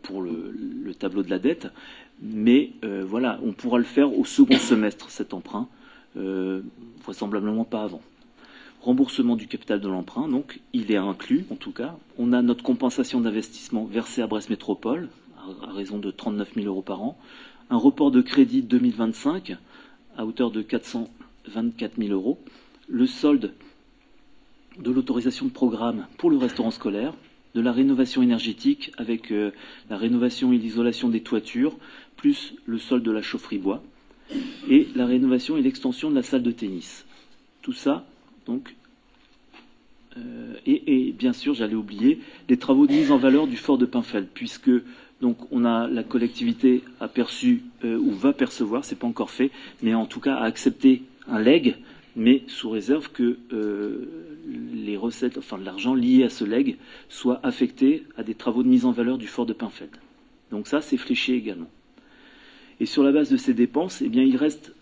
pour le tableau de la dette. Mais voilà, on pourra le faire au second semestre, cet emprunt, vraisemblablement pas avant. Remboursement du capital de l'emprunt, donc il est inclus en tout cas. On a notre compensation d'investissement versée à Brest Métropole à raison de 39 000 € par an. Un report de crédit 2025 à hauteur de 424 000 €. Le solde de l'autorisation de programme pour le restaurant scolaire, de la rénovation énergétique avec la rénovation et l'isolation des toitures, plus le solde de la chaufferie bois, et la rénovation et l'extension de la salle de tennis. Tout ça, donc, et bien sûr, j'allais oublier, les travaux de mise en valeur du fort de Pinfeld, puisque donc la collectivité a perçu ou va percevoir, c'est pas encore fait, mais en tout cas a accepté un legs, mais sous réserve que les recettes, enfin l'argent lié à ce legs, soit affecté à des travaux de mise en valeur du fort de Pinfeld. Donc ça, c'est fléché également. Et sur la base de ces dépenses, eh bien, il reste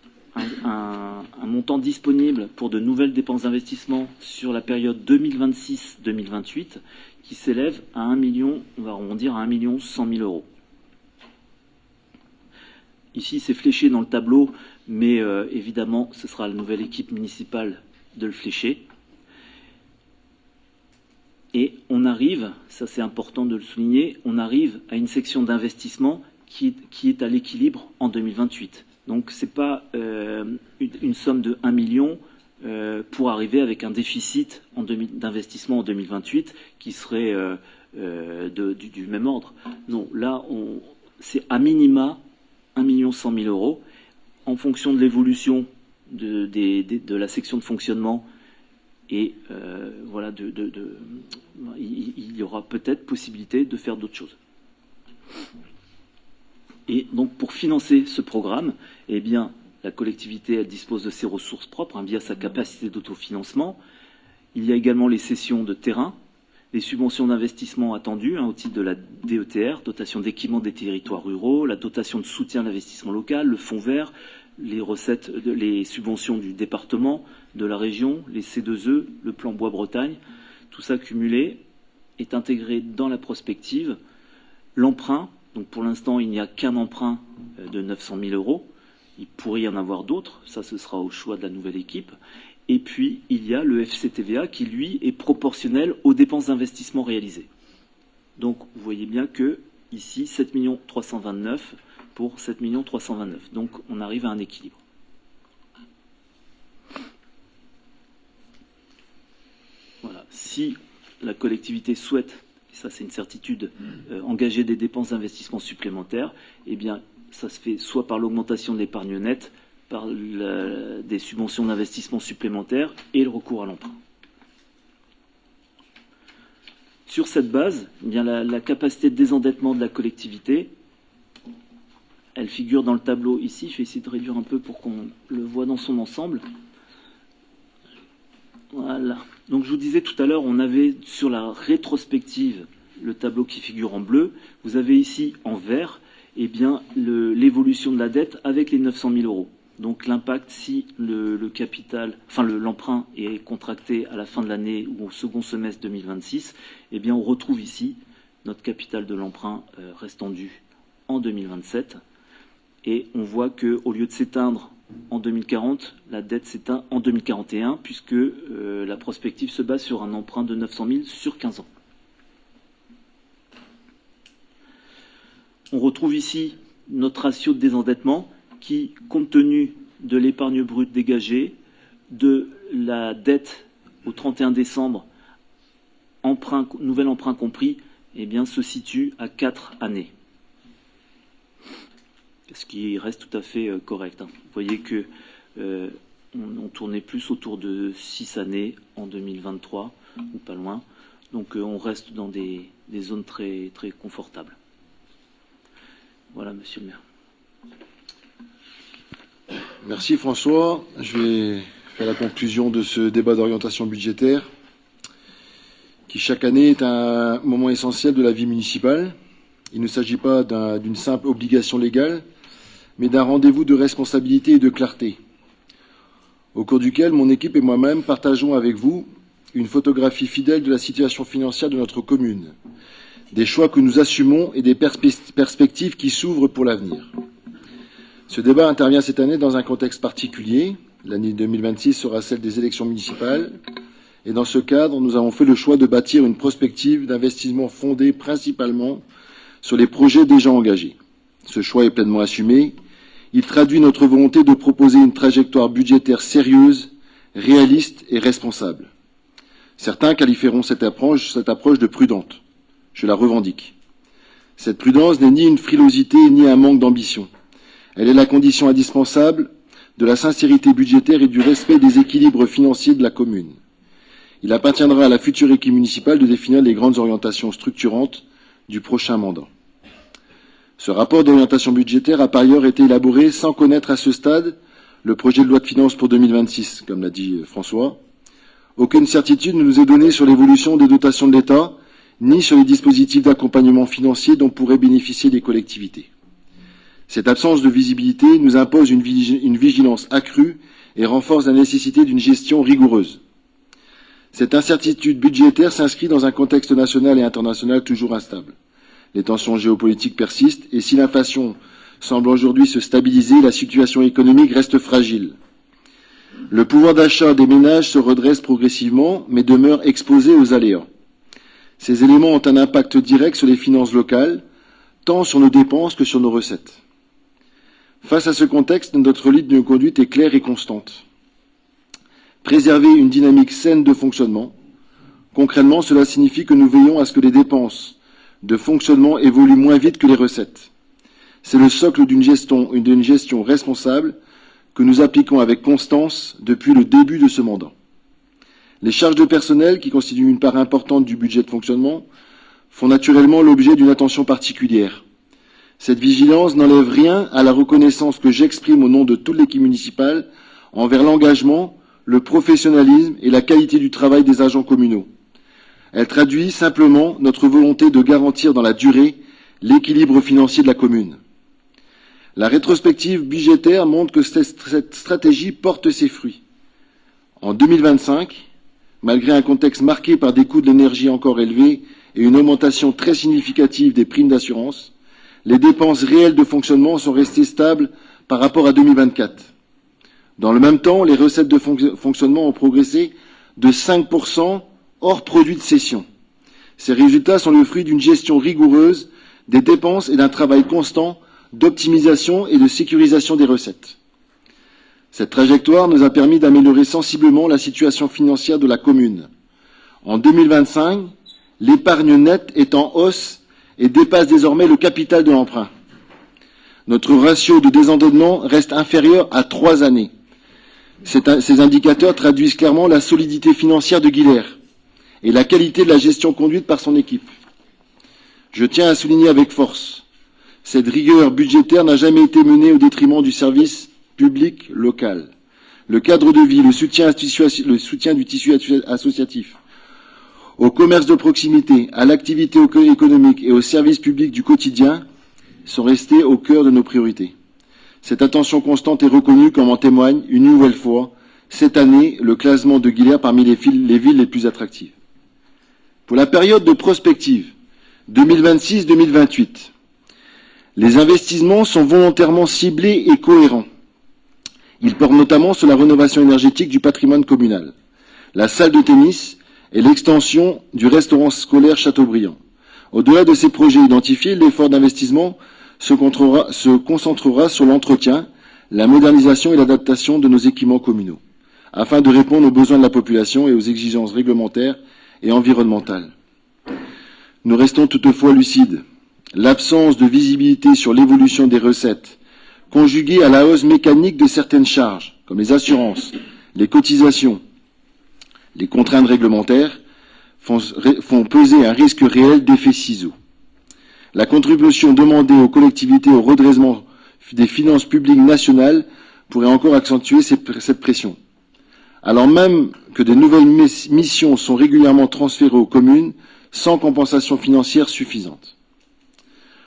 un montant disponible pour de nouvelles dépenses d'investissement sur la période 2026-2028 qui s'élève à 1 million, on va arrondir à 1 100 000 €. Ici, c'est fléché dans le tableau, mais évidemment, ce sera la nouvelle équipe municipale de le flécher. Et on arrive, ça c'est important de le souligner, on arrive à une section d'investissement qui est à l'équilibre en 2028. Donc ce n'est pas une somme de 1 million pour arriver avec un déficit d'investissement en 2028 qui serait du même ordre. Non, là, c'est à minima 1 100 000 € en fonction de l'évolution de la section de fonctionnement. Et voilà, il y aura peut-être possibilité de faire d'autres choses. Et donc, pour financer ce programme, eh bien, la collectivité elle dispose de ses ressources propres via sa capacité d'autofinancement. Il y a également les cessions de terrain, les subventions d'investissement attendues au titre de la DETR, dotation d'équipement des territoires ruraux, la dotation de soutien à l'investissement local, le fonds vert, les recettes, les subventions du département, de la région, les C2E, le plan Bois-Bretagne, tout ça cumulé est intégré dans la prospective. L'emprunt, donc pour l'instant il n'y a qu'un emprunt de 900 000 €, il pourrait y en avoir d'autres, ça ce sera au choix de la nouvelle équipe. Et puis il y a le FCTVA qui lui est proportionnel aux dépenses d'investissement réalisées. Donc vous voyez bien que ici 7 329 000 pour 7 329 000. Donc on arrive à un équilibre. Voilà. Si la collectivité souhaite, et ça c'est une certitude, engager des dépenses d'investissement supplémentaires, eh bien ça se fait soit par l'augmentation de l'épargne nette, par des subventions d'investissement supplémentaires et le recours à l'emprunt. Sur cette base, eh bien, la capacité de désendettement de la collectivité, elle figure dans le tableau ici. Je vais essayer de réduire un peu pour qu'on le voit dans son ensemble. Voilà. Donc je vous disais tout à l'heure, on avait sur la rétrospective le tableau qui figure en bleu. Vous avez ici en vert eh bien, l'évolution de la dette avec les 900 000 €. Donc l'impact si l'emprunt est contracté à la fin de l'année ou au second semestre 2026, eh bien on retrouve ici notre capital de l'emprunt restant dû en 2027. Et on voit qu'au lieu de s'éteindre en 2040, la dette s'éteint en 2041, puisque la prospective se base sur un emprunt de 900 000 sur 15 ans. On retrouve ici notre ratio de désendettement qui, compte tenu de l'épargne brute dégagée, de la dette au 31 décembre, nouvel emprunt compris, eh bien, se situe à 4 années. Ce qui reste tout à fait correct. Vous voyez que on tournait plus autour de 6 années en 2023, ou pas loin. Donc on reste dans des zones très, très confortables. Voilà, monsieur le maire. Merci François. Je vais faire la conclusion de ce débat d'orientation budgétaire qui chaque année est un moment essentiel de la vie municipale. Il ne s'agit pas d'une simple obligation légale, mais d'un rendez-vous de responsabilité et de clarté, au cours duquel mon équipe et moi-même partageons avec vous une photographie fidèle de la situation financière de notre commune, des choix que nous assumons et des perspectives qui s'ouvrent pour l'avenir. Ce débat intervient cette année dans un contexte particulier. L'année 2026 sera celle des élections municipales. Et dans ce cadre, nous avons fait le choix de bâtir une prospective d'investissement fondée principalement sur les projets déjà engagés. Ce choix est pleinement assumé. Il traduit notre volonté de proposer une trajectoire budgétaire sérieuse, réaliste et responsable. Certains qualifieront cette approche de prudente. Je la revendique. Cette prudence n'est ni une frilosité ni un manque d'ambition. Elle est la condition indispensable de la sincérité budgétaire et du respect des équilibres financiers de la commune. Il appartiendra à la future équipe municipale de définir les grandes orientations structurantes du prochain mandat. Ce rapport d'orientation budgétaire a par ailleurs été élaboré sans connaître à ce stade le projet de loi de finances pour 2026, comme l'a dit François. Aucune certitude ne nous est donnée sur l'évolution des dotations de l'État, ni sur les dispositifs d'accompagnement financier dont pourraient bénéficier les collectivités. Cette absence de visibilité nous impose une vigilance accrue et renforce la nécessité d'une gestion rigoureuse. Cette incertitude budgétaire s'inscrit dans un contexte national et international toujours instable. Les tensions géopolitiques persistent et si l'inflation semble aujourd'hui se stabiliser, la situation économique reste fragile. Le pouvoir d'achat des ménages se redresse progressivement, mais demeure exposé aux aléas. Ces éléments ont un impact direct sur les finances locales, tant sur nos dépenses que sur nos recettes. Face à ce contexte, notre ligne de conduite est claire et constante. Préserver une dynamique saine de fonctionnement. Concrètement, cela signifie que nous veillons à ce que les dépenses de fonctionnement évoluent moins vite que les recettes. C'est le socle d'une gestion responsable que nous appliquons avec constance depuis le début de ce mandat. Les charges de personnel, qui constituent une part importante du budget de fonctionnement, font naturellement l'objet d'une attention particulière. Cette vigilance n'enlève rien à la reconnaissance que j'exprime au nom de toute l'équipe municipale envers l'engagement, le professionnalisme et la qualité du travail des agents communaux. Elle traduit simplement notre volonté de garantir dans la durée l'équilibre financier de la commune. La rétrospective budgétaire montre que cette stratégie porte ses fruits. En 2025, malgré un contexte marqué par des coûts de l'énergie encore élevés et une augmentation très significative des primes d'assurance, les dépenses réelles de fonctionnement sont restées stables par rapport à 2024. Dans le même temps, les recettes de fonctionnement ont progressé de 5% hors produit de cession. Ces résultats sont le fruit d'une gestion rigoureuse des dépenses et d'un travail constant d'optimisation et de sécurisation des recettes. Cette trajectoire nous a permis d'améliorer sensiblement la situation financière de la commune. En 2025, l'épargne nette est en hausse et dépasse désormais le capital de l'emprunt. Notre ratio de désendettement reste inférieur à 3 années. Ces indicateurs traduisent clairement la solidité financière de Guilherme et la qualité de la gestion conduite par son équipe. Je tiens à souligner avec force, cette rigueur budgétaire n'a jamais été menée au détriment du service public local. Le cadre de vie, le soutien du tissu associatif, au commerce de proximité, à l'activité économique et aux services publics du quotidien sont restés au cœur de nos priorités. Cette attention constante est reconnue comme en témoigne, une nouvelle fois, cette année, le classement de Guilherme parmi les villes les plus attractives. Pour la période de prospective 2026-2028, les investissements sont volontairement ciblés et cohérents. Ils portent notamment sur la rénovation énergétique du patrimoine communal, la salle de tennis et l'extension du restaurant scolaire Chateaubriand. Au-delà de ces projets identifiés, l'effort d'investissement se concentrera sur l'entretien, la modernisation et l'adaptation de nos équipements communaux, afin de répondre aux besoins de la population et aux exigences réglementaires et environnementales. Nous restons toutefois lucides. L'absence de visibilité sur l'évolution des recettes, conjuguée à la hausse mécanique de certaines charges, comme les assurances, les cotisations, les contraintes réglementaires, font peser un risque réel d'effet ciseau. La contribution demandée aux collectivités au redressement des finances publiques nationales pourrait encore accentuer cette pression. Alors même que de nouvelles missions sont régulièrement transférées aux communes sans compensation financière suffisante.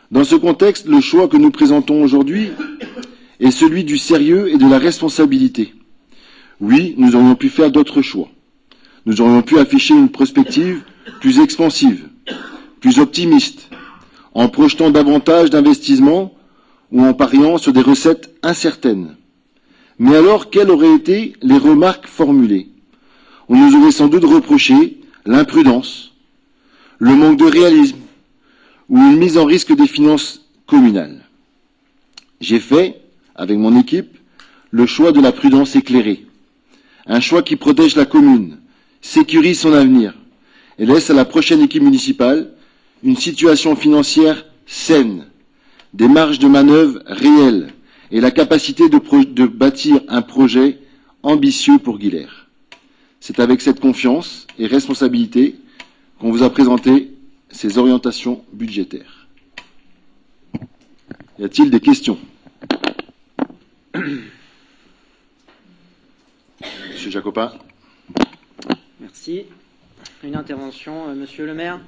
Dans ce contexte, le choix que nous présentons aujourd'hui est celui du sérieux et de la responsabilité. Oui, nous aurions pu faire d'autres choix. nous aurions pu afficher une perspective plus expansive, plus optimiste, en projetant davantage d'investissements ou en pariant sur des recettes incertaines. Mais alors, quelles auraient été les remarques formulées? On nous aurait sans doute reproché l'imprudence, le manque de réalisme ou une mise en risque des finances communales. J'ai fait, avec mon équipe, le choix de la prudence éclairée. Un choix qui protège la commune, sécurise son avenir et laisse à la prochaine équipe municipale une situation financière saine, des marges de manœuvre réelles et la capacité de bâtir un projet ambitieux pour Guilherme. C'est avec cette confiance et responsabilité qu'on vous a présenté ces orientations budgétaires. Y a-t-il des questions? Monsieur Jacopin. Merci. Une intervention, Monsieur le maire.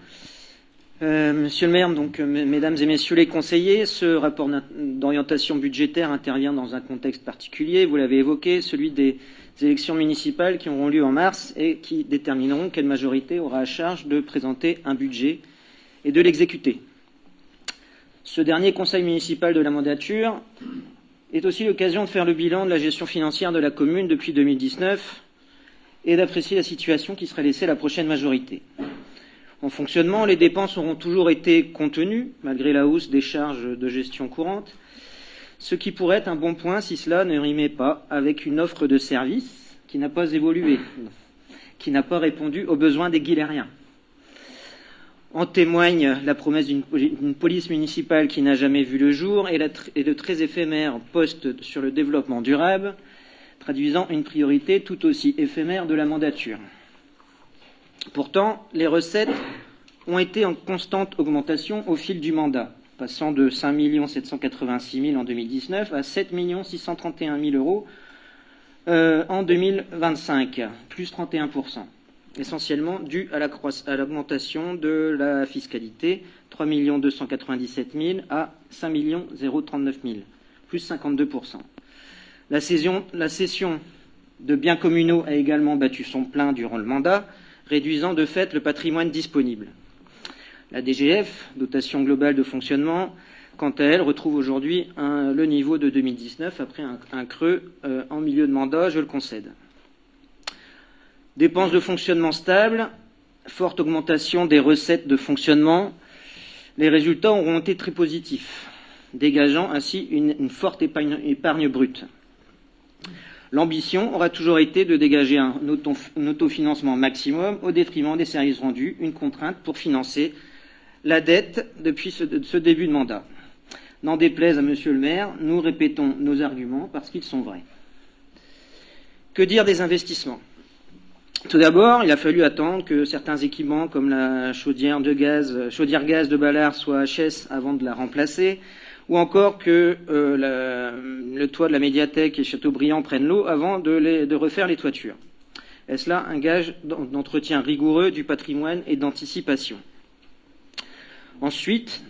Monsieur le maire, donc, mesdames et messieurs les conseillers, ce rapport d'orientation budgétaire intervient dans un contexte particulier, vous l'avez évoqué, celui des élections municipales qui auront lieu en mars et qui détermineront quelle majorité aura à charge de présenter un budget et de l'exécuter. Ce dernier conseil municipal de la mandature est aussi l'occasion de faire le bilan de la gestion financière de la commune depuis 2019 et d'apprécier la situation qui serait laissée à la prochaine majorité. En fonctionnement, les dépenses auront toujours été contenues, malgré la hausse des charges de gestion courante, ce qui pourrait être un bon point si cela ne rimait pas avec une offre de service qui n'a pas évolué, qui n'a pas répondu aux besoins des Guilhériens. En témoigne la promesse d'une police municipale qui n'a jamais vu le jour et de très éphémères postes sur le développement durable, traduisant une priorité tout aussi éphémère de la mandature. Pourtant, les recettes ont été en constante augmentation au fil du mandat, passant de 5 786 000 en 2019 à 7 631 000 euros en 2025, plus 31%, essentiellement dû à l'augmentation de la fiscalité, 3 297 000 à 5 039 000, plus 52%. La cession de biens communaux a également battu son plein durant le mandat, réduisant de fait le patrimoine disponible. La DGF, dotation globale de fonctionnement, quant à elle, retrouve aujourd'hui le niveau de 2019 après un creux en milieu de mandat, je le concède. Dépenses de fonctionnement stables, forte augmentation des recettes de fonctionnement, les résultats auront été très positifs, dégageant ainsi une forte épargne brute. L'ambition aura toujours été de dégager un autofinancement maximum au détriment des services rendus, une contrainte pour financer la dette depuis ce début de mandat. N'en déplaise à Monsieur le maire, nous répétons nos arguments parce qu'ils sont vrais. Que dire des investissements? Tout d'abord, il a fallu attendre que certains équipements comme la chaudière gaz de Ballard soient HS avant de la remplacer, ou encore que le toit de la médiathèque et Châteaubriand prennent l'eau avant de refaire les toitures. Est-ce là un gage d'entretien rigoureux du patrimoine et d'anticipation? Ensuite,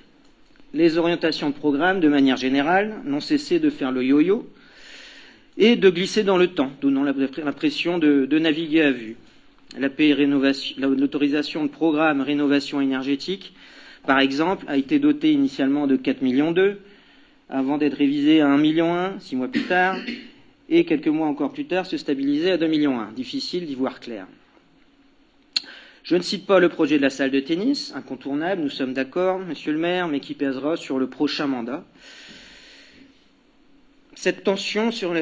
les orientations de programme, de manière générale, n'ont cessé de faire le yo-yo et de glisser dans le temps, donnant l'impression de naviguer à vue. L'autorisation de programme rénovation énergétique, par exemple, a été dotée initialement de 4,2 millions, avant d'être révisée à 1,1 million 6 mois plus tard, et quelques mois encore plus tard, se stabiliser à 2,1 millions. Difficile d'y voir clair. Je ne cite pas le projet de la salle de tennis, incontournable, nous sommes d'accord, monsieur le maire, mais qui pèsera sur le prochain mandat. Cette tension sur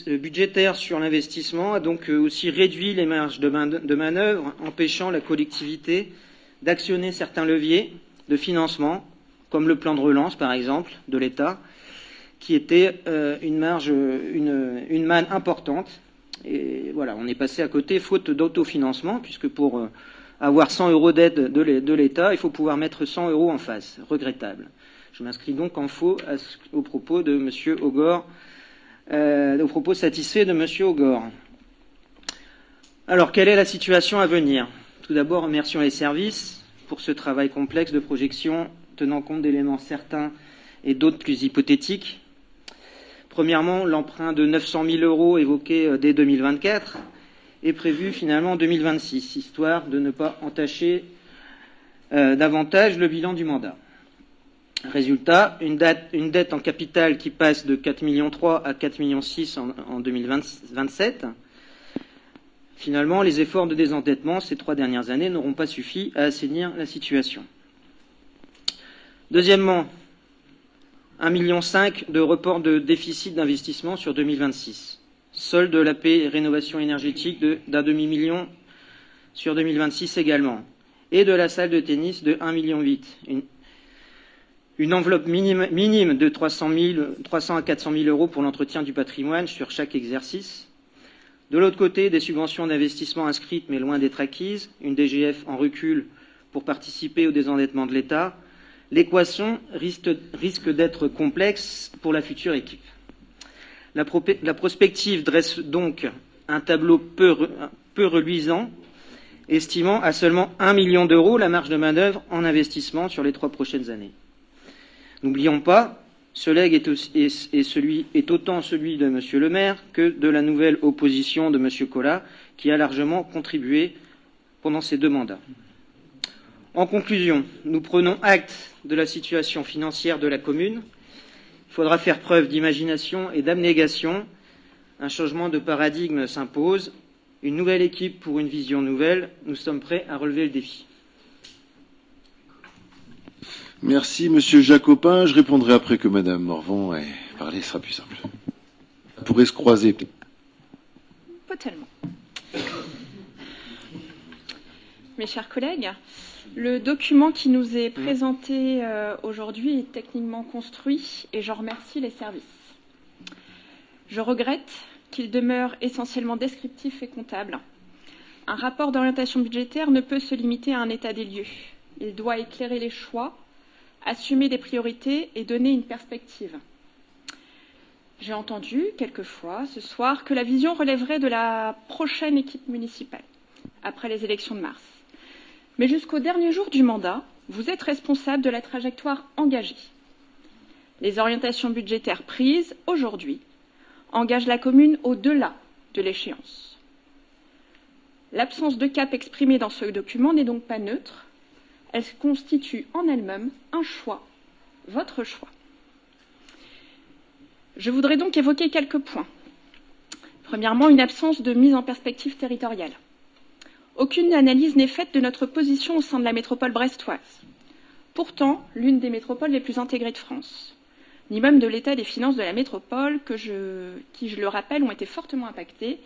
budgétaire sur l'investissement a donc aussi réduit les marges de manœuvre, empêchant la collectivité d'actionner certains leviers de financement, comme le plan de relance, par exemple, de l'État, qui était une manne importante. Et voilà, on est passé à côté, faute d'autofinancement, puisque pour avoir 100 euros d'aide de l'État, il faut pouvoir mettre 100 euros en face. Regrettable. Je m'inscris donc en faux au propos de M. Augor, au propos satisfait de M. Augor. Alors, quelle est la situation à venir? Tout d'abord, remercions les services pour ce travail complexe de projection, tenant compte d'éléments certains et d'autres plus hypothétiques. Premièrement, l'emprunt de 900 000 euros évoqué dès 2024 est prévu finalement en 2026, histoire de ne pas entacher davantage le bilan du mandat. Résultat, une dette en capital qui passe de 4,3 millions à 4,6 millions en 2027. Finalement, les efforts de désendettement ces 3 dernières années n'auront pas suffi à assainir la situation. Deuxièmement, 1,5 million de report de déficit d'investissement sur 2026. Solde de l'AP rénovation énergétique d'un demi-million sur 2026 également. Et de la salle de tennis de 1,8 million. Une enveloppe minime de 300 à 400 000 euros pour l'entretien du patrimoine sur chaque exercice. De l'autre côté, des subventions d'investissement inscrites mais loin d'être acquises, une DGF en recul pour participer au désendettement de l'État. L'équation risque d'être complexe pour la future équipe. La prospective dresse donc un tableau peu reluisant, estimant à seulement 1 million d'euros la marge de manœuvre en investissement sur les 3 prochaines années. N'oublions pas, ce legs est autant celui de M. le maire que de la nouvelle opposition de M. Collat, qui a largement contribué pendant ces 2 mandats. En conclusion, nous prenons acte de la situation financière de la commune. Il faudra faire preuve d'imagination et d'abnégation. Un changement de paradigme s'impose. Une nouvelle équipe pour une vision nouvelle. Nous sommes prêts à relever le défi. Merci, Monsieur Jacopin. Je répondrai après que Madame Morvan ait parlé, ce sera plus simple. Ça pourrait se croiser. Pas tellement. Mes chers collègues, le document qui nous est présenté aujourd'hui est techniquement construit et j'en remercie les services. Je regrette qu'il demeure essentiellement descriptif et comptable. Un rapport d'orientation budgétaire ne peut se limiter à un état des lieux. Il doit éclairer les choix, assumer des priorités et donner une perspective. J'ai entendu quelquefois ce soir que la vision relèverait de la prochaine équipe municipale, après les élections de mars. Mais jusqu'au dernier jour du mandat, vous êtes responsable de la trajectoire engagée. Les orientations budgétaires prises aujourd'hui engagent la commune au-delà de l'échéance. L'absence de cap exprimée dans ce document n'est donc pas neutre. Elle constitue en elle-même un choix, votre choix. Je voudrais donc évoquer quelques points. Premièrement, une absence de mise en perspective territoriale. Aucune analyse n'est faite de notre position au sein de la métropole brestoise. Pourtant, l'une des métropoles les plus intégrées de France, ni même de l'état des finances de la métropole, qui, je le rappelle, ont été fortement impactées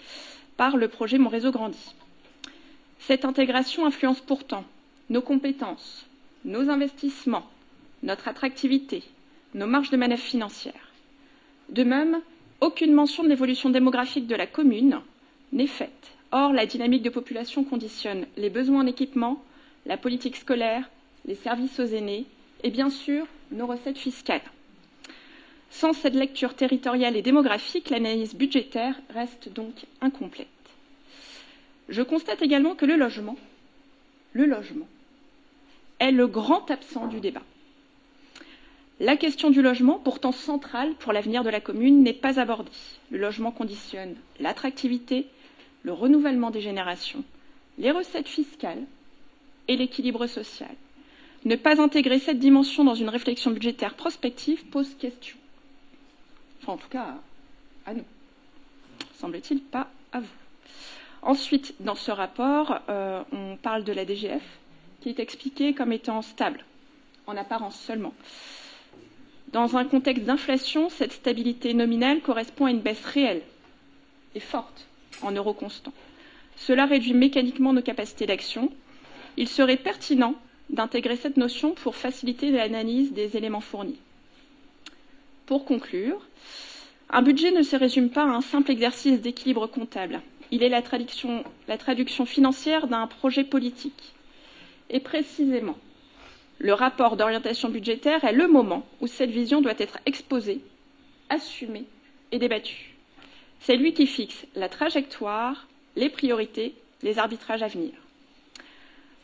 par le projet Mon Réseau grandit. Cette intégration influence pourtant nos compétences, nos investissements, notre attractivité, nos marges de manœuvre financières. De même, aucune mention de l'évolution démographique de la commune n'est faite. Or, la dynamique de population conditionne les besoins en équipement, la politique scolaire, les services aux aînés et bien sûr nos recettes fiscales. Sans cette lecture territoriale et démographique, l'analyse budgétaire reste donc incomplète. Je constate également que le logement est le grand absent du débat. La question du logement, pourtant centrale pour l'avenir de la commune, n'est pas abordée. Le logement conditionne l'attractivité, le renouvellement des générations, les recettes fiscales et l'équilibre social. Ne pas intégrer cette dimension dans une réflexion budgétaire prospective pose question. Enfin, en tout cas, à nous. Semble-t-il pas à vous. Ensuite, dans ce rapport, on parle de la DGF, qui est expliquée comme étant stable, en apparence seulement. Dans un contexte d'inflation, cette stabilité nominale correspond à une baisse réelle et forte en euros constants. Cela réduit mécaniquement nos capacités d'action. Il serait pertinent d'intégrer cette notion pour faciliter l'analyse des éléments fournis. Pour conclure, un budget ne se résume pas à un simple exercice d'équilibre comptable. Il est la traduction financière d'un projet politique. Et précisément, le rapport d'orientation budgétaire est le moment où cette vision doit être exposée, assumée et débattue. C'est lui qui fixe la trajectoire, les priorités, les arbitrages à venir.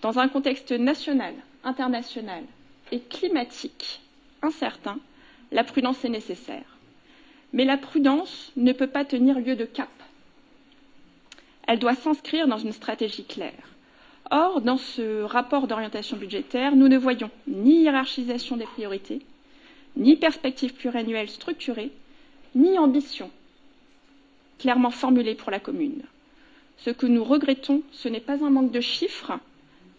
Dans un contexte national, international et climatique incertain, la prudence est nécessaire. Mais la prudence ne peut pas tenir lieu de cap. elle doit s'inscrire dans une stratégie claire. Or, dans ce rapport d'orientation budgétaire, nous ne voyons ni hiérarchisation des priorités, ni perspective pluriannuelle structurée, ni ambition clairement formulée pour la commune. Ce que nous regrettons, ce n'est pas un manque de chiffres,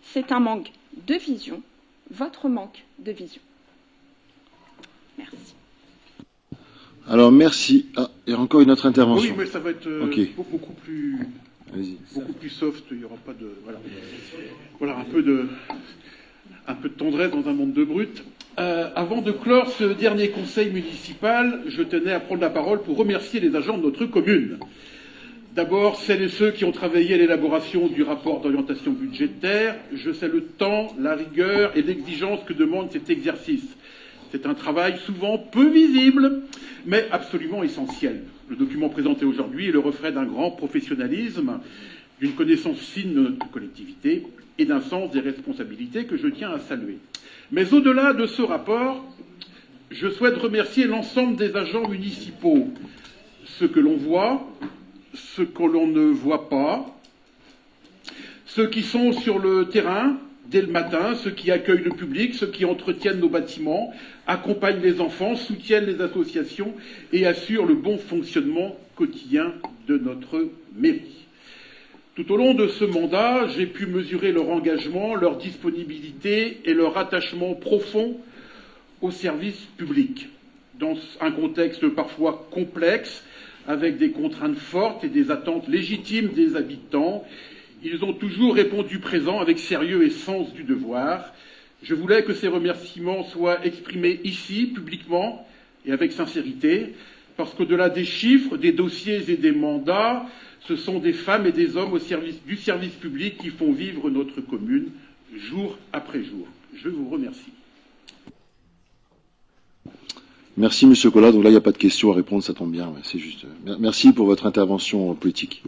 c'est un manque de vision, votre manque de vision. Merci. Alors, merci. Ah, il y a encore une autre intervention. Oui, mais ça va être beaucoup plus soft. Il n'y aura pas de voilà un peu de tendresse dans un monde de brutes. Avant de clore ce dernier conseil municipal, je tenais à prendre la parole pour remercier les agents de notre commune. D'abord, celles et ceux qui ont travaillé à l'élaboration du rapport d'orientation budgétaire. Je sais le temps, la rigueur et l'exigence que demande cet exercice. C'est un travail souvent peu visible, mais absolument essentiel. Le document présenté aujourd'hui est le reflet d'un grand professionnalisme, d'une connaissance fine de notre collectivité et d'un sens des responsabilités que je tiens à saluer. Mais au-delà de ce rapport, je souhaite remercier l'ensemble des agents municipaux, ceux que l'on voit, ceux que l'on ne voit pas, ceux qui sont sur le terrain dès le matin, ceux qui accueillent le public, ceux qui entretiennent nos bâtiments, accompagnent les enfants, soutiennent les associations et assurent le bon fonctionnement quotidien de notre mairie. Tout au long de ce mandat, j'ai pu mesurer leur engagement, leur disponibilité et leur attachement profond au service public. Dans un contexte parfois complexe, avec des contraintes fortes et des attentes légitimes des habitants, ils ont toujours répondu présent avec sérieux et sens du devoir. Je voulais que ces remerciements soient exprimés ici, publiquement et avec sincérité, parce qu'au-delà des chiffres, des dossiers et des mandats, ce sont des femmes et des hommes du service public qui font vivre notre commune jour après jour. Je vous remercie. Merci, Monsieur Collat. Donc là, il n'y a pas de questions à répondre, ça tombe bien. Ouais, c'est juste. Merci pour votre intervention politique.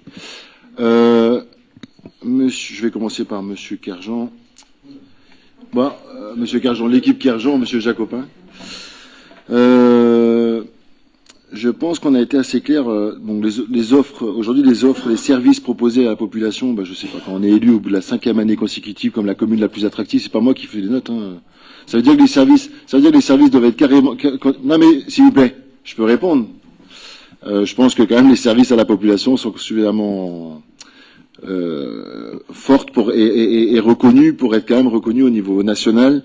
Je vais commencer par Monsieur Kerjean. Bon, Monsieur Kerjean, l'équipe Kerjean, Monsieur Jacopin. Je pense qu'on a été assez clair. Donc les offres, aujourd'hui, les services proposés à la population, je sais pas, quand on est élu au bout de la 5e année consécutive comme la commune la plus attractive, c'est pas moi qui fais les notes. Hein. Ça veut dire que les services doivent être carrément. Non mais s'il vous plaît, je peux répondre. Je pense que quand même les services à la population sont suffisamment fortes et reconnues pour être quand même reconnues au niveau national.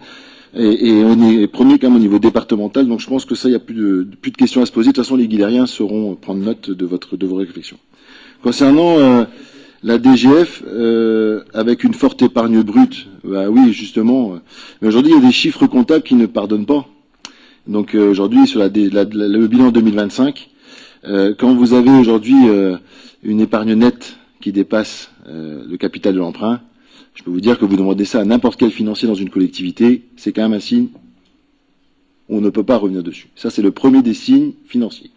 Et on est premier quand même au niveau départemental, donc je pense que ça, il n'y a plus de questions à se poser. De toute façon, les Guilériens sauront prendre note de vos réflexions. Concernant la DGF, avec une forte épargne brute, oui, justement. Mais aujourd'hui, il y a des chiffres comptables qui ne pardonnent pas. Donc aujourd'hui, sur le bilan 2025, quand vous avez aujourd'hui une épargne nette qui dépasse le capital de l'emprunt, je peux vous dire que vous demandez ça à n'importe quel financier dans une collectivité, c'est quand même un signe, on ne peut pas revenir dessus. Ça, c'est le premier des signes financiers.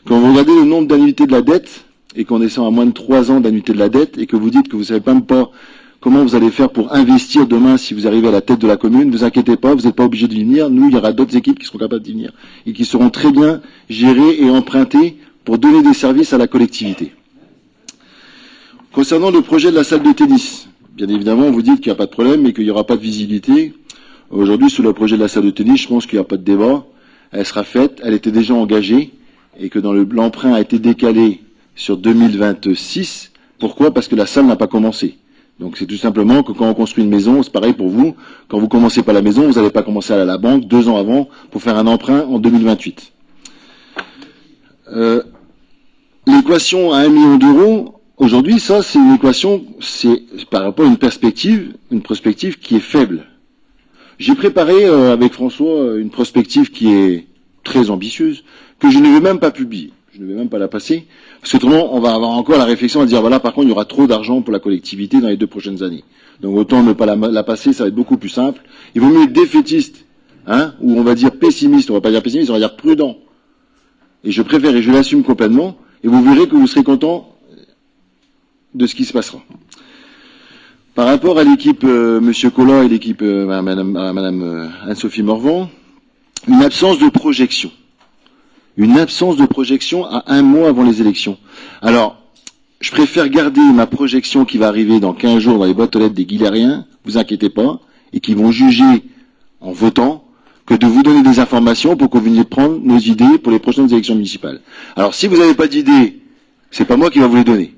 Quand vous regardez le nombre d'annuités de la dette, et qu'on descend à moins de 3 ans d'annuités de la dette, et que vous dites que vous ne savez même pas comment vous allez faire pour investir demain si vous arrivez à la tête de la commune, ne vous inquiétez pas, vous n'êtes pas obligé d'y venir. Nous, il y aura d'autres équipes qui seront capables d'y venir, et qui seront très bien gérées et empruntées pour donner des services à la collectivité. Concernant le projet de la salle de tennis, bien évidemment, vous dites qu'il n'y a pas de problème et qu'il n'y aura pas de visibilité. Aujourd'hui, sur le projet de la salle de tennis, je pense qu'il n'y a pas de débat. Elle sera faite, elle était déjà engagée, et que l'emprunt a été décalé sur 2026. Pourquoi? Parce que la salle n'a pas commencé. Donc c'est tout simplement que quand on construit une maison, c'est pareil pour vous. Quand vous commencez pas la maison, vous n'allez pas commencer à aller à la banque 2 ans avant pour faire un emprunt en 2028. L'équation à 1 million d'euros, aujourd'hui, ça, c'est une équation, c'est par rapport à une prospective qui est faible. J'ai préparé avec François une prospective qui est très ambitieuse, que je ne vais même pas publier. Je ne vais même pas la passer, parce qu'autrement, on va avoir encore la réflexion à dire, voilà, par contre, il y aura trop d'argent pour la collectivité dans les 2 prochaines années. Donc autant ne pas la passer, ça va être beaucoup plus simple. Il vaut mieux être défaitiste, hein, ou on va dire pessimiste, on va pas dire pessimiste, on va dire prudent. Et je préfère, et je l'assume complètement, et vous verrez que vous serez content de ce qui se passera. Par rapport à l'équipe Monsieur Collat et l'équipe Madame Anne-Sophie Morvan, une absence de projection. Une absence de projection à 1 mois avant les élections. Alors, je préfère garder ma projection qui va arriver dans 15 jours dans les boîtes aux lettres des Guilériens, vous inquiétez pas, et qui vont juger en votant, que de vous donner des informations pour que vous veniez prendre nos idées pour les prochaines élections municipales. Alors, si vous n'avez pas d'idées, c'est pas moi qui va vous les donner.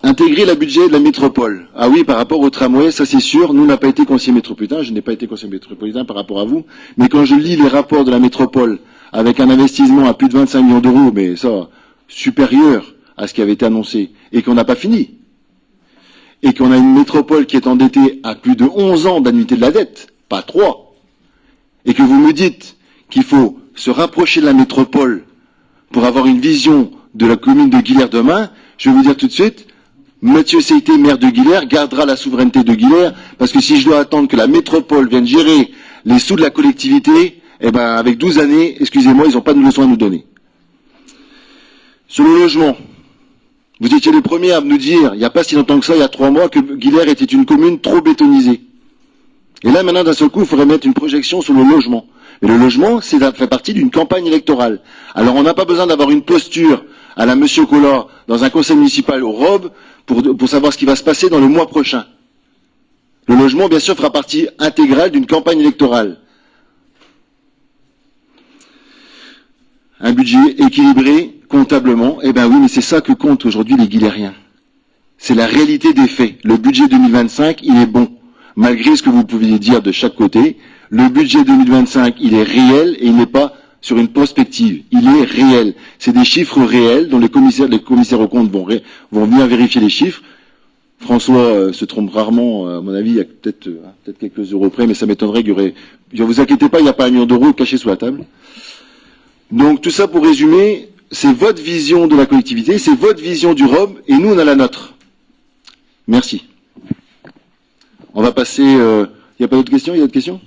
Intégrer le budget de la métropole. Ah oui, par rapport au tramway, ça c'est sûr, nous on n'a pas été conseiller métropolitain, je n'ai pas été conseiller métropolitain par rapport à vous, mais quand je lis les rapports de la métropole, avec un investissement à plus de 25 millions d'euros, mais ça, supérieur à ce qui avait été annoncé, et qu'on n'a pas fini, et qu'on a une métropole qui est endettée à plus de 11 ans d'annuité de la dette, pas 3, et que vous me dites qu'il faut se rapprocher de la métropole pour avoir une vision de la commune de Guilher demain, je vais vous dire tout de suite, Mathieu Seité, maire de Guilher, gardera la souveraineté de Guilher, parce que si je dois attendre que la métropole vienne gérer les sous de la collectivité, eh ben, avec 12 années, excusez-moi, ils n'ont pas de leçons à nous donner. Sur le logement, vous étiez les premiers à nous dire, il n'y a pas si longtemps que ça, il y a 3 mois, que Guilher était une commune trop bétonisée. Et là, maintenant, d'un seul coup, il faudrait mettre une projection sur le logement. Mais le logement, ça fait partie d'une campagne électorale. Alors, on n'a pas besoin d'avoir une posture à la Monsieur Collard dans un conseil municipal au Rob pour savoir ce qui va se passer dans le mois prochain. Le logement, bien sûr, fera partie intégrale d'une campagne électorale. Un budget équilibré comptablement, eh ben oui, mais c'est ça que comptent aujourd'hui les Guilhériens. C'est la réalité des faits. Le budget 2025, il est bon. Malgré ce que vous pouviez dire de chaque côté, le budget 2025, il est réel et il n'est pas sur une prospective. Il est réel. C'est des chiffres réels dont les commissaires aux comptes vont venir vérifier les chiffres. François se trompe rarement, à mon avis, il y a peut-être quelques euros près, mais ça m'étonnerait qu'il y aurait... Ne vous inquiétez pas, il n'y a pas 1 million d'euros cachés sous la table. Donc tout ça pour résumer, c'est votre vision de la collectivité, c'est votre vision du ROB, et nous on a la nôtre. Merci. On va passer... Il n'y a pas d'autres questions? Il y a d'autres questions?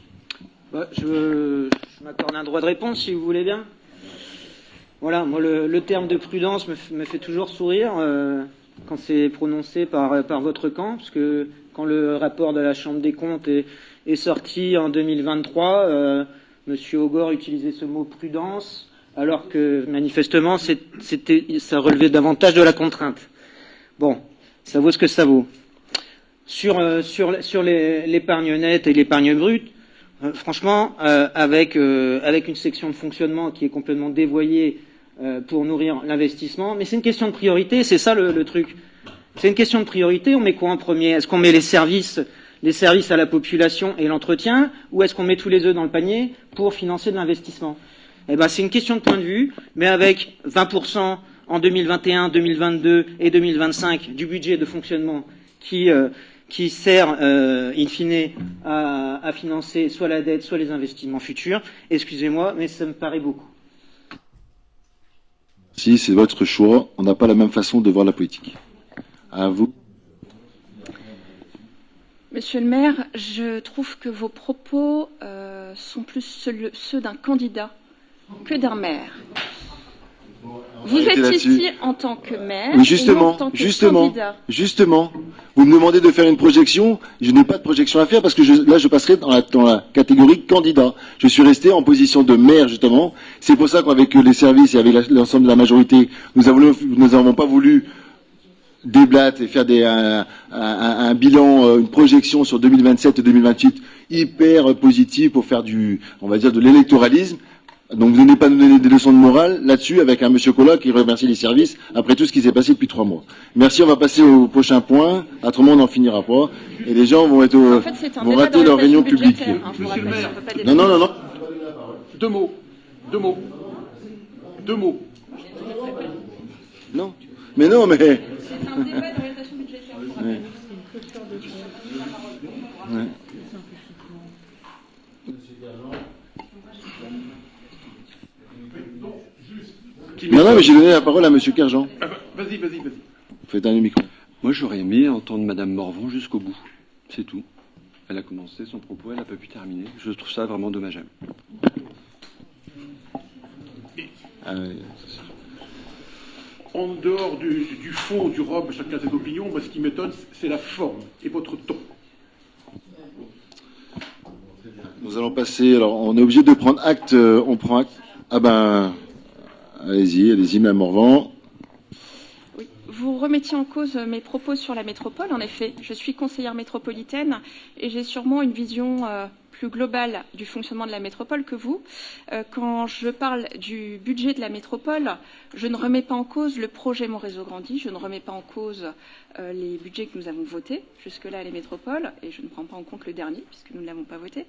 Je m'accorde un droit de réponse, si vous voulez bien. Voilà, moi, le terme de prudence me fait toujours sourire quand c'est prononcé par votre camp, parce que quand le rapport de la Chambre des comptes est sorti en 2023, Monsieur Ogor utilisait ce mot prudence, alors que manifestement, ça relevait davantage de la contrainte. Bon, ça vaut ce que ça vaut. Sur l'épargne nette et l'épargne brute, franchement, avec une section de fonctionnement qui est complètement dévoyée pour nourrir l'investissement, mais c'est une question de priorité, c'est ça le truc. C'est une question de priorité, on met quoi en premier? Est-ce qu'on met les services à la population et l'entretien, ou est-ce qu'on met tous les œufs dans le panier pour financer de l'investissement? Eh ben, c'est une question de point de vue, mais avec 20% en 2021, 2022 et 2025 du budget de fonctionnement qui sert, in fine, à financer soit la dette, soit les investissements futurs. Excusez-moi, mais ça me paraît beaucoup. Si, c'est votre choix. On n'a pas la même façon de voir la politique. À vous. Monsieur le maire, je trouve que vos propos sont plus ceux d'un candidat que d'un maire. Vous êtes ici en tant que maire, oui, justement, et en tant que candidat. Justement, vous me demandez de faire une projection, je n'ai pas de projection à faire parce que là je passerai dans la catégorie candidat. Je suis resté en position de maire justement, c'est pour ça qu'avec les services et avec l'ensemble de la majorité, nous n'avons pas voulu déblater et faire un bilan, une projection sur 2027 et 2028 hyper positive pour faire on va dire de l'électoralisme. Donc vous n'allez pas nous donner des leçons de morale là-dessus avec un monsieur Collat qui remercie les services après tout ce qui s'est passé depuis 3 mois. Merci, on va passer au prochain point. Autrement, on n'en finira pas. Et les gens vont rater leur réunion publique. Monsieur le maire. Non. 2 mots. Non. Mais non, mais... C'est un débat d'orientation budgétaire. Ouais. Ouais. Non, mais j'ai donné la parole à monsieur Kerjean. Ah bah, vas-y. Faites un micro. Moi, j'aurais aimé entendre Madame Morvan jusqu'au bout. C'est tout. Elle a commencé son propos, elle n'a pas pu terminer. Je trouve ça vraiment dommageable. En dehors du fond, du robe, chacun ses opinions, moi, ce qui m'étonne, c'est la forme et votre ton. Nous allons passer... Alors, on est obligé de prendre acte. On prend acte. Ah ben... Allez-y, Mme Morvan. vous remettiez en cause mes propos sur la métropole. En effet, je suis conseillère métropolitaine et j'ai sûrement une vision plus globale du fonctionnement de la métropole que vous. Quand je parle du budget de la métropole, je ne remets pas en cause le projet Mon Réseau Grandit, je ne remets pas en cause les budgets que nous avons votés jusque-là à la métropole, et je ne prends pas en compte le dernier, puisque nous ne l'avons pas voté.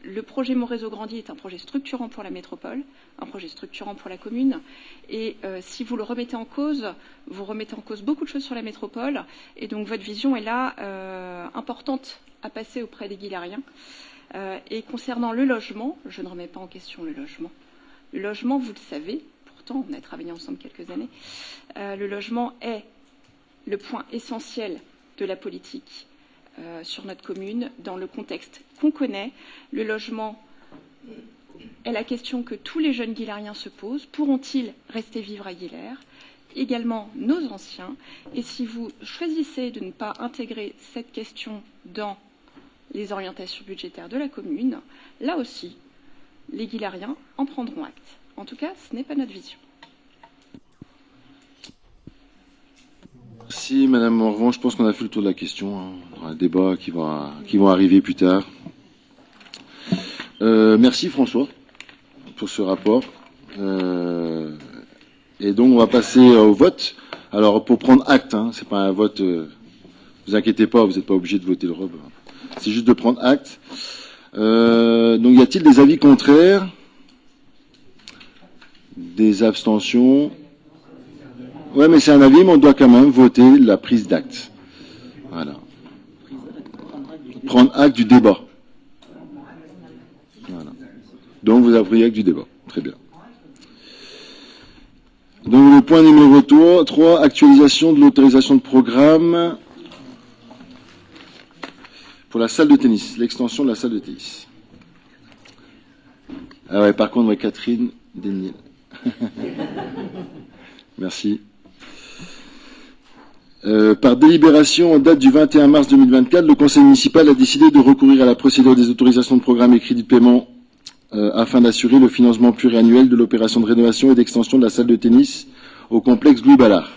Le projet Mon Réseau Grandit est un projet structurant pour la métropole, un projet structurant pour la commune. Et si vous le remettez en cause, vous remettez en cause beaucoup de choses sur la métropole. Et donc votre vision est là importante à passer auprès des Guilariens. Et concernant le logement, je ne remets pas en question le logement. Le logement, vous le savez, pourtant on a travaillé ensemble quelques années, le logement est le point essentiel de la politique sur notre commune, dans le contexte qu'on connaît. Le logement est la question que tous les jeunes Guilariens se posent. Pourront-ils rester vivre à Guilher ? Également nos anciens. Et si vous choisissez de ne pas intégrer cette question dans les orientations budgétaires de la commune, là aussi, les Guilariens en prendront acte. En tout cas, ce n'est pas notre vision. Merci Madame Morvan, je pense qu'on a fait le tour de la question. On aura un débat qui vont arriver plus tard. Merci François pour ce rapport. Et donc on va passer au vote. Alors pour prendre acte, c'est pas un vote. Vous inquiétez pas, vous n'êtes pas obligé de voter le ROB. C'est juste de prendre acte. Donc y a-t-il des avis contraires? Des abstentions? Ouais, mais c'est un avis, mais on doit quand même voter la prise d'acte. Voilà. Prendre acte du débat. Voilà. Donc vous avez pris acte du débat. Très bien. Donc le point numéro 3, actualisation de l'autorisation de programme pour la salle de tennis, l'extension de la salle de tennis. Ah ouais, par contre, ouais, Catherine Desniel. Merci. Par délibération en date du 21 mars 2024, le Conseil municipal a décidé de recourir à la procédure des autorisations de programme et crédits de paiement afin d'assurer le financement pluriannuel de l'opération de rénovation et d'extension de la salle de tennis au complexe Louis Ballard.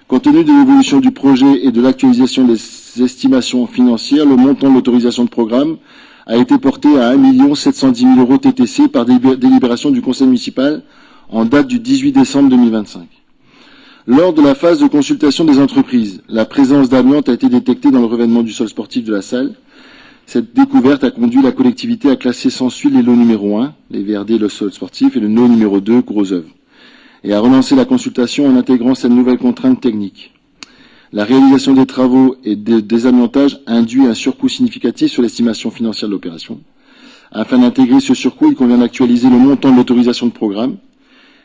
Compte tenu de l'évolution du projet et de l'actualisation des estimations financières, le montant de l'autorisation de programme a été porté à 1 710 000 € TTC par délibération du Conseil municipal en date du 18 décembre 2025. Lors de la phase de consultation des entreprises, la présence d'amiante a été détectée dans le revêtement du sol sportif de la salle. Cette découverte a conduit la collectivité à classer sans suite les lots numéro 1, les VRD, le sol sportif, et le lot numéro 2, gros œuvres, et à relancer la consultation en intégrant cette nouvelle contrainte technique. La réalisation des travaux et des désamiantages induit un surcoût significatif sur l'estimation financière de l'opération. Afin d'intégrer ce surcoût, il convient d'actualiser le montant de l'autorisation de programme.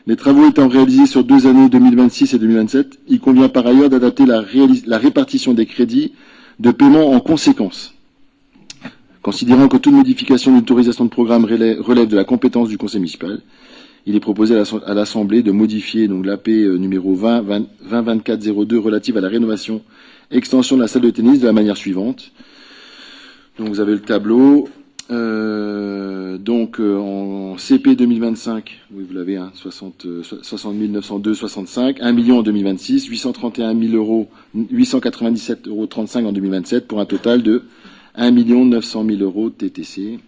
Les travaux étant réalisés sur 2 années 2026 et 2027, il convient par ailleurs d'adapter la répartition des crédits de paiement en conséquence. Considérant que toute modification d'une autorisation de programme relève de la compétence du Conseil municipal, il est proposé à l'Assemblée de modifier donc l'AP numéro 20-24-02 relative à la rénovation extension de la salle de tennis de la manière suivante. Donc vous avez le tableau. En CP 2025, oui vous l'avez, 60 902,65, 1 million en 2026, 831 000 €, 897,35 € en 2027, pour un total de 1 900 000 € TTC.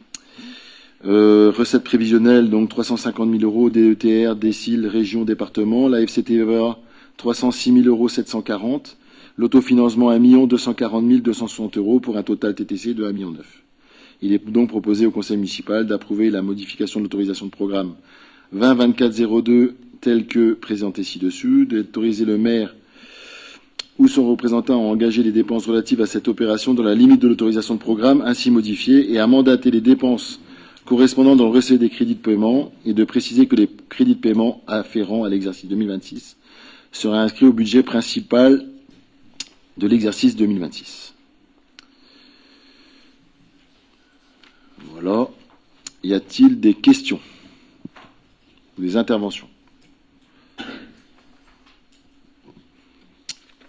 Recettes prévisionnelles, donc 350 000 €, DETR, DECIL, région, département, la FCTVA, 306 740 €, l'autofinancement 1 240 260 € pour un total TTC de 1,9 million. Il est donc proposé au Conseil municipal d'approuver la modification de l'autorisation de programme 20-24-02 telle que présentée ci-dessus, d'autoriser le maire ou son représentant à engager les dépenses relatives à cette opération dans la limite de l'autorisation de programme ainsi modifiée et à mandater les dépenses correspondant dans le receveur des crédits de paiement et de préciser que les crédits de paiement afférents à l'exercice 2026 seraient inscrits au budget principal de l'exercice 2026. Voilà. Y a-t-il des questions ou des interventions?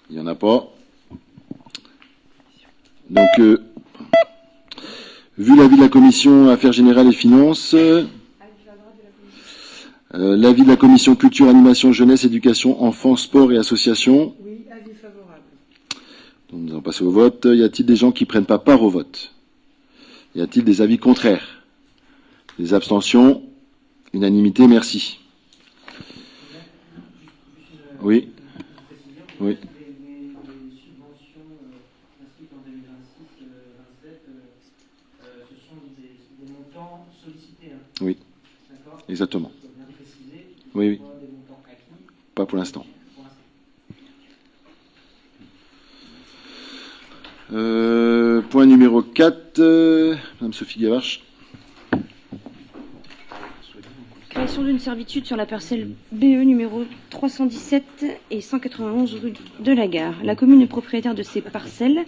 Il n'y en a pas. Donc, vu l'avis de la Commission Affaires Générales et Finances, L'avis de la commission culture, animation, jeunesse, éducation, enfants, sport et association. Oui, avis favorable. Donc nous allons passer au vote. Y a-t-il des gens qui ne prennent pas part au vote? Y a-t-il des avis contraires? Des abstentions? Unanimité, merci. Oui. Oui. Les subventions inscrites en 2026-27, ce sont des montants sollicités. Hein. Oui. D'accord. Exactement. Il faut bien préciser. Oui, oui. Des montants acquis. Pas pour l'instant. Point numéro 4, Madame Sophie Gavarche. Création d'une servitude sur la parcelle BE numéro 317 et 191 rue de la Gare. La commune est propriétaire de ces parcelles,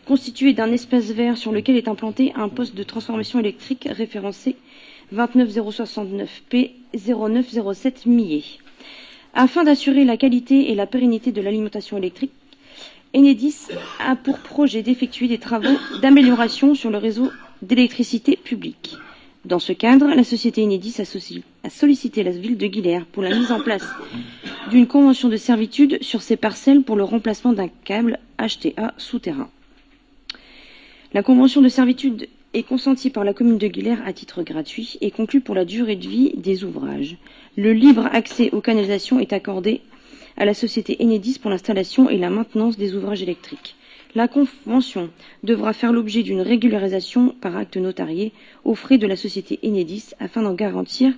constituées d'un espace vert sur lequel est implanté un poste de transformation électrique référencé 29069P 0907 Millet. Afin d'assurer la qualité et la pérennité de l'alimentation électrique, Enedis a pour projet d'effectuer des travaux d'amélioration sur le réseau d'électricité publique. Dans ce cadre, la société Enedis a sollicité la ville de Guilherme pour la mise en place d'une convention de servitude sur ces parcelles pour le remplacement d'un câble HTA souterrain. La convention de servitude est consentie par la commune de Guilherme à titre gratuit et conclue pour la durée de vie des ouvrages. Le libre accès aux canalisations est accordé à la société Enedis pour l'installation et la maintenance des ouvrages électriques. La convention devra faire l'objet d'une régularisation par acte notarié aux frais de la société Enedis afin d'en garantir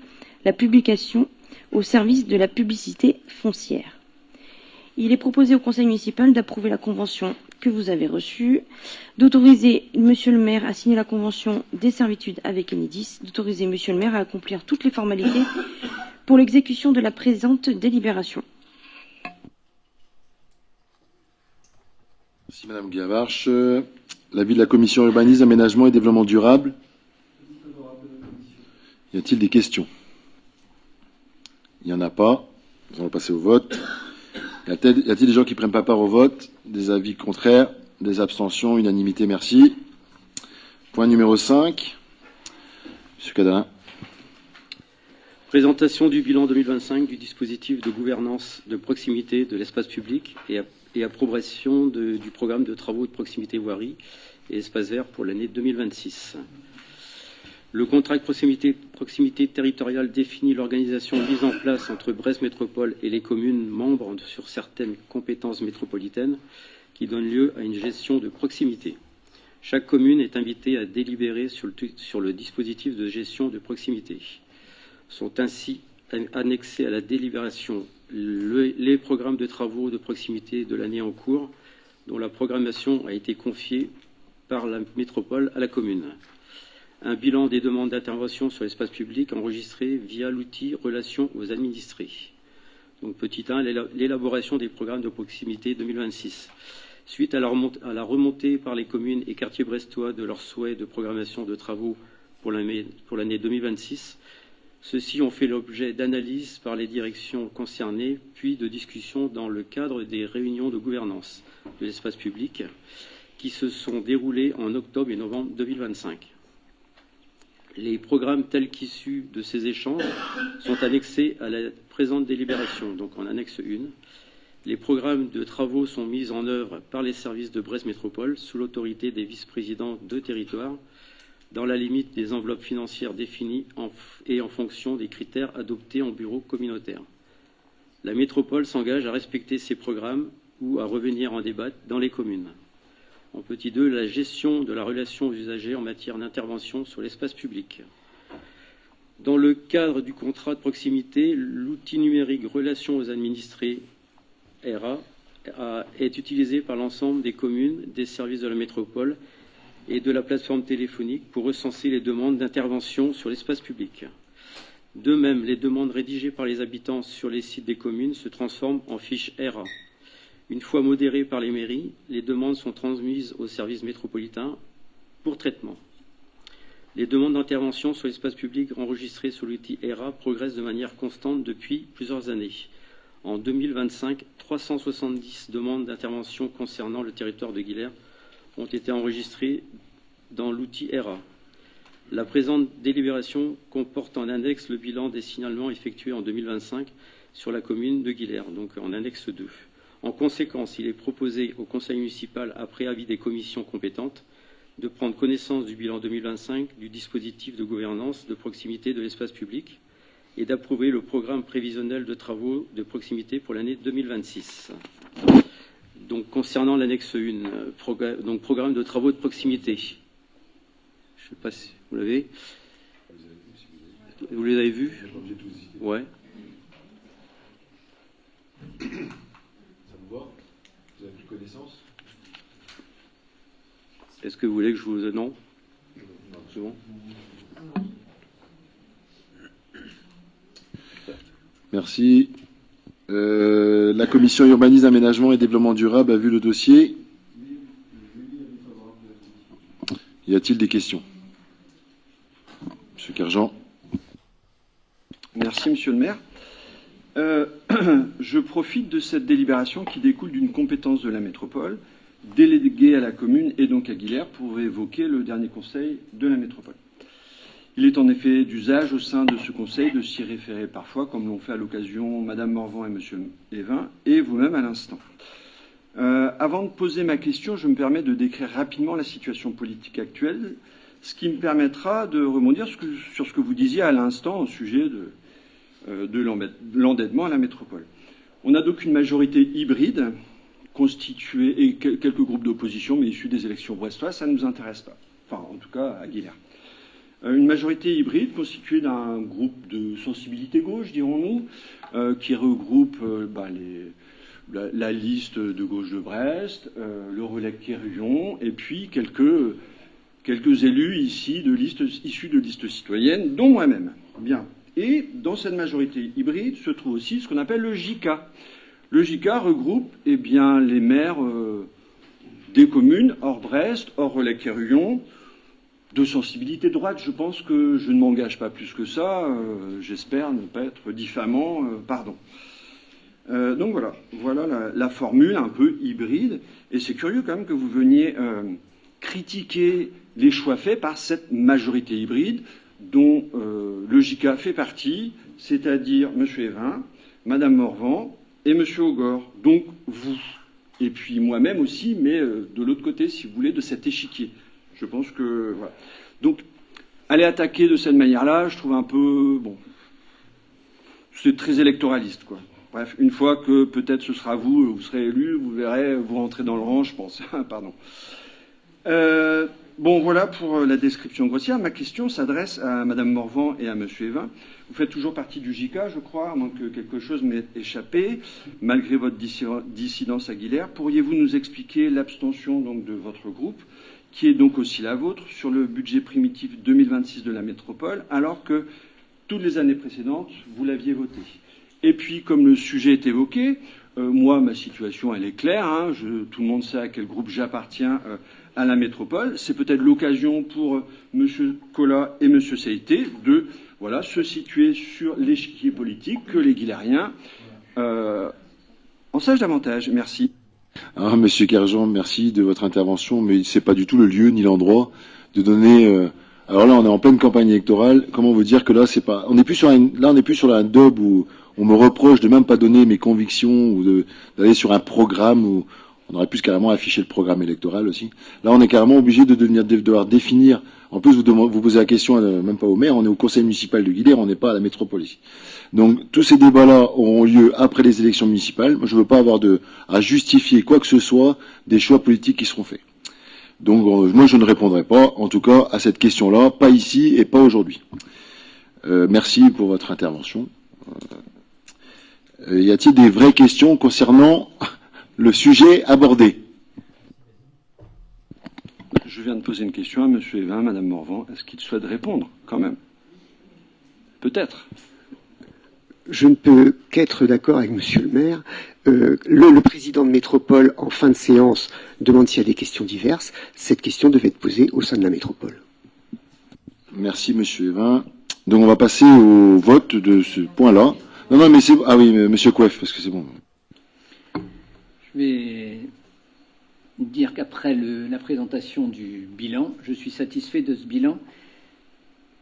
la publication au service de la publicité foncière. Il est proposé au conseil municipal d'approuver la convention que vous avez reçue, d'autoriser monsieur le maire à signer la convention des servitudes avec Enedis, d'autoriser monsieur le maire à accomplir toutes les formalités pour l'exécution de la présente délibération. Merci Madame Gavarche. L'avis de la commission urbanisme, aménagement et développement durable. Y a-t-il des questions? Il n'y en a pas. Nous allons passer au vote. Y a-t-il des gens qui ne prennent pas part au vote? Des avis contraires? Des abstentions? Unanimité, merci. Point numéro 5. Monsieur Cadalin. Présentation du bilan 2025 du dispositif de gouvernance de proximité de l'espace public et approbation du programme de travaux de proximité voirie et espace vert pour l'année 2026. Le contrat de proximité territoriale définit l'organisation mise en place entre Brest Métropole et les communes membres sur certaines compétences métropolitaines qui donnent lieu à une gestion de proximité. Chaque commune est invitée à délibérer sur le dispositif de gestion de proximité. Sont ainsi annexés à la délibération les programmes de travaux de proximité de l'année en cours, dont la programmation a été confiée par la métropole à la commune. Un bilan des demandes d'intervention sur l'espace public enregistré via l'outil Relations aux administrés. Donc petit 1, l'élaboration des programmes de proximité 2026. Suite à la remontée par les communes et quartiers brestois de leurs souhaits de programmation de travaux pour l'année 2026, ceux-ci ont fait l'objet d'analyses par les directions concernées, puis de discussions dans le cadre des réunions de gouvernance de l'espace public qui se sont déroulées en octobre et novembre 2025. Les programmes tels qu'issus de ces échanges sont annexés à la présente délibération, donc en annexe 1. Les programmes de travaux sont mis en œuvre par les services de Brest Métropole sous l'autorité des vice-présidents de territoire, dans la limite des enveloppes financières définies et en fonction des critères adoptés en bureau communautaire. La métropole s'engage à respecter ces programmes ou à revenir en débattre dans les communes. En petit 2, la gestion de la relation aux usagers en matière d'intervention sur l'espace public. Dans le cadre du contrat de proximité, l'outil numérique Relations aux administrés ERA est utilisé par l'ensemble des communes, des services de la métropole et de la plateforme téléphonique pour recenser les demandes d'intervention sur l'espace public. De même, les demandes rédigées par les habitants sur les sites des communes se transforment en fiches ERA. Une fois modérées par les mairies, les demandes sont transmises aux services métropolitains pour traitement. Les demandes d'intervention sur l'espace public enregistrées sur l'outil ERA progressent de manière constante depuis plusieurs années. En 2025, 370 demandes d'intervention concernant le territoire de Guilherme ont été enregistrées dans l'outil ERA. La présente délibération comporte en annexe le bilan des signalements effectués en 2025 sur la commune de Guilher, donc en annexe 2. En conséquence, il est proposé au conseil municipal, après avis des commissions compétentes, de prendre connaissance du bilan 2025 du dispositif de gouvernance de proximité de l'espace public et d'approuver le programme prévisionnel de travaux de proximité pour l'année 2026. Donc, concernant l'annexe 1, donc programme de travaux de proximité. Je ne sais pas si vous l'avez. Vous les avez vus? Ouais. Ça vous va? Vous avez pris connaissance? Est-ce que vous voulez que je vous... Non? C'est bon? Merci. La commission urbanisme, aménagement et développement durable a vu le dossier. Y a-t-il des questions? Monsieur Kerjean. Merci, monsieur le maire. Je profite de cette délibération qui découle d'une compétence de la métropole, déléguée à la commune et donc à Guilher, pour évoquer le dernier conseil de la métropole. Il est en effet d'usage au sein de ce conseil de s'y référer parfois, comme l'ont fait à l'occasion Madame Morvan et Monsieur Evin, et vous-même à l'instant. Avant de poser ma question, je me permets de décrire rapidement la situation politique actuelle, ce qui me permettra de rebondir sur ce que vous disiez à l'instant au sujet de l'endettement à la métropole. On a donc une majorité hybride constituée et quelques groupes d'opposition, mais issus des élections brestoises, ça ne nous intéresse pas. Enfin, en tout cas, à Guilher. Une majorité hybride constituée d'un groupe de sensibilité gauche, dirons-nous, qui regroupe la liste de gauche de Brest, le relais Quérillon, et puis quelques élus issus de listes citoyennes, dont moi-même. Bien. Et dans cette majorité hybride se trouve aussi ce qu'on appelle le JICA. Le JICA regroupe les maires des communes hors Brest, hors relais Quérillon, de sensibilité droite. Je pense que je ne m'engage pas plus que ça. J'espère ne pas être diffamant. Pardon. Donc voilà la formule un peu hybride. Et c'est curieux quand même que vous veniez critiquer les choix faits par cette majorité hybride dont le JICA fait partie, c'est-à-dire M. Evin, Mme Morvan et M. Augor. Donc vous. Et puis moi-même aussi, mais de l'autre côté, si vous voulez, de cet échiquier. Je pense que... Voilà. Donc, aller attaquer de cette manière-là, je trouve un peu... Bon, c'est très électoraliste, quoi. Bref, une fois que peut-être ce sera vous serez élu, vous verrez, vous rentrez dans le rang, je pense. Pardon. Bon, voilà pour la description grossière. Ma question s'adresse à Mme Morvan et à M. Evin. Vous faites toujours partie du JICA, je crois, à moins que quelque chose m'ait échappé, malgré votre dissidence à Guilher. Pourriez-vous nous expliquer l'abstention donc de votre groupe, qui est donc aussi la vôtre, sur le budget primitif 2026 de la métropole, alors que toutes les années précédentes, vous l'aviez voté? Et puis, comme le sujet est évoqué, moi, ma situation, elle est claire. Hein, tout le monde sait à quel groupe j'appartiens à la métropole. C'est peut-être l'occasion pour M. Collat et M. Seité de se situer sur l'échiquier politique, que les Guilhériens en sachent davantage. Merci. Ah, Monsieur Kerjean, merci de votre intervention, mais c'est pas du tout le lieu ni l'endroit de donner. Alors là, on est en pleine campagne électorale. Comment vous dire que là, c'est pas. On n'est plus sur un dub où on me reproche de même pas donner mes convictions ou d'aller sur un programme où on aurait pu carrément afficher le programme électoral aussi. Là, on est carrément obligé de devoir définir. En plus, vous posez la question même pas au maire. On est au conseil municipal de Guilher, on n'est pas à la métropole ici. Donc tous ces débats-là auront lieu après les élections municipales. Moi, je ne veux pas avoir à justifier quoi que ce soit des choix politiques qui seront faits. Donc moi, je ne répondrai pas, en tout cas, à cette question-là, pas ici et pas aujourd'hui. Merci pour votre intervention. Y a-t-il des vraies questions concernant le sujet abordé? Je viens de poser une question à M. Evin, Mme Morvan. Est-ce qu'il souhaite répondre, quand même? Peut-être. Je ne peux qu'être d'accord avec Monsieur le maire. Le président de métropole, en fin de séance, demande s'il y a des questions diverses. Cette question devait être posée au sein de la métropole. Merci, Monsieur Evin. Donc, on va passer au vote de ce point-là. Non, mais c'est... Ah oui, Monsieur Couef, parce que c'est bon. Je vais dire qu'après la présentation du bilan, je suis satisfait de ce bilan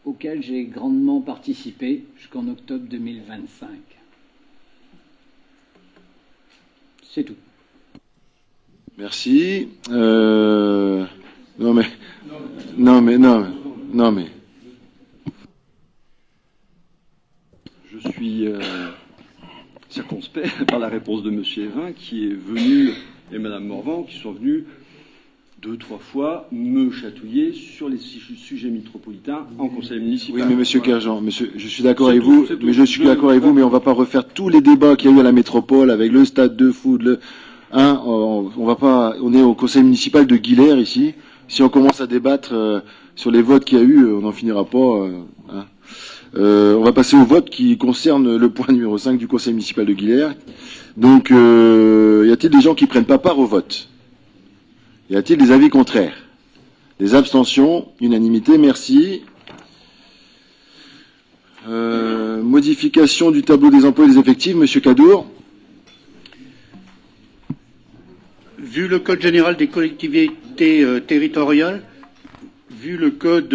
auquel j'ai grandement participé jusqu'en octobre 2025. C'est tout. Merci. Non mais. Je suis circonspect par la réponse de M. Evin qui est venu, et Mme Morvan, qui sont venus 2-3 fois me chatouiller sur les sujets métropolitains en conseil municipal. Oui, mais Monsieur Kerjean, je suis d'accord avec vous, mais on va pas refaire tous les débats qu'il y a eu à la métropole avec le stade de foot, on va pas, on est au conseil municipal de Guilherme ici. Si on commence à débattre sur les votes qu'il y a eu, on n'en finira pas. On va passer au vote qui concerne le point numéro 5 du conseil municipal de Guilherme. Donc, y a-t-il des gens qui prennent pas part au vote? Y a-t-il des avis contraires? Des abstentions? Unanimité, merci. Modification du tableau des emplois et des effectifs, Monsieur Cadour. Vu le Code général des collectivités territoriales, vu le Code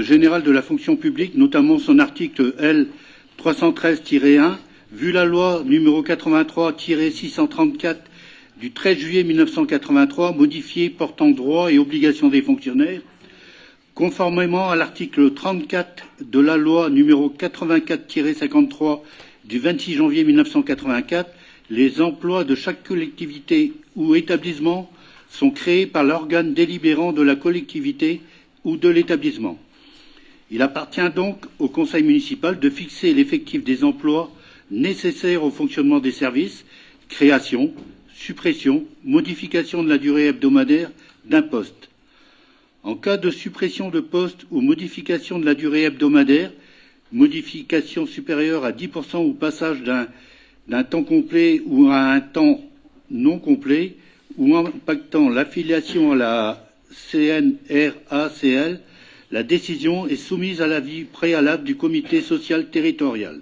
général de la fonction publique, notamment son article L 313-1, vu la loi numéro 83-634 du 13 juillet 1983, modifiée portant droits et obligations des fonctionnaires, conformément à l'article 34 de la loi numéro 84-53 du 26 janvier 1984, les emplois de chaque collectivité ou établissement sont créés par l'organe délibérant de la collectivité ou de l'établissement. Il appartient donc au conseil municipal de fixer l'effectif des emplois nécessaires au fonctionnement des services, création, suppression, modification de la durée hebdomadaire d'un poste. En cas de suppression de poste ou modification de la durée hebdomadaire, modification supérieure à 10% ou passage d'un temps complet ou à un temps non complet, ou impactant l'affiliation à la CNRACL, la décision est soumise à l'avis préalable du comité social territorial.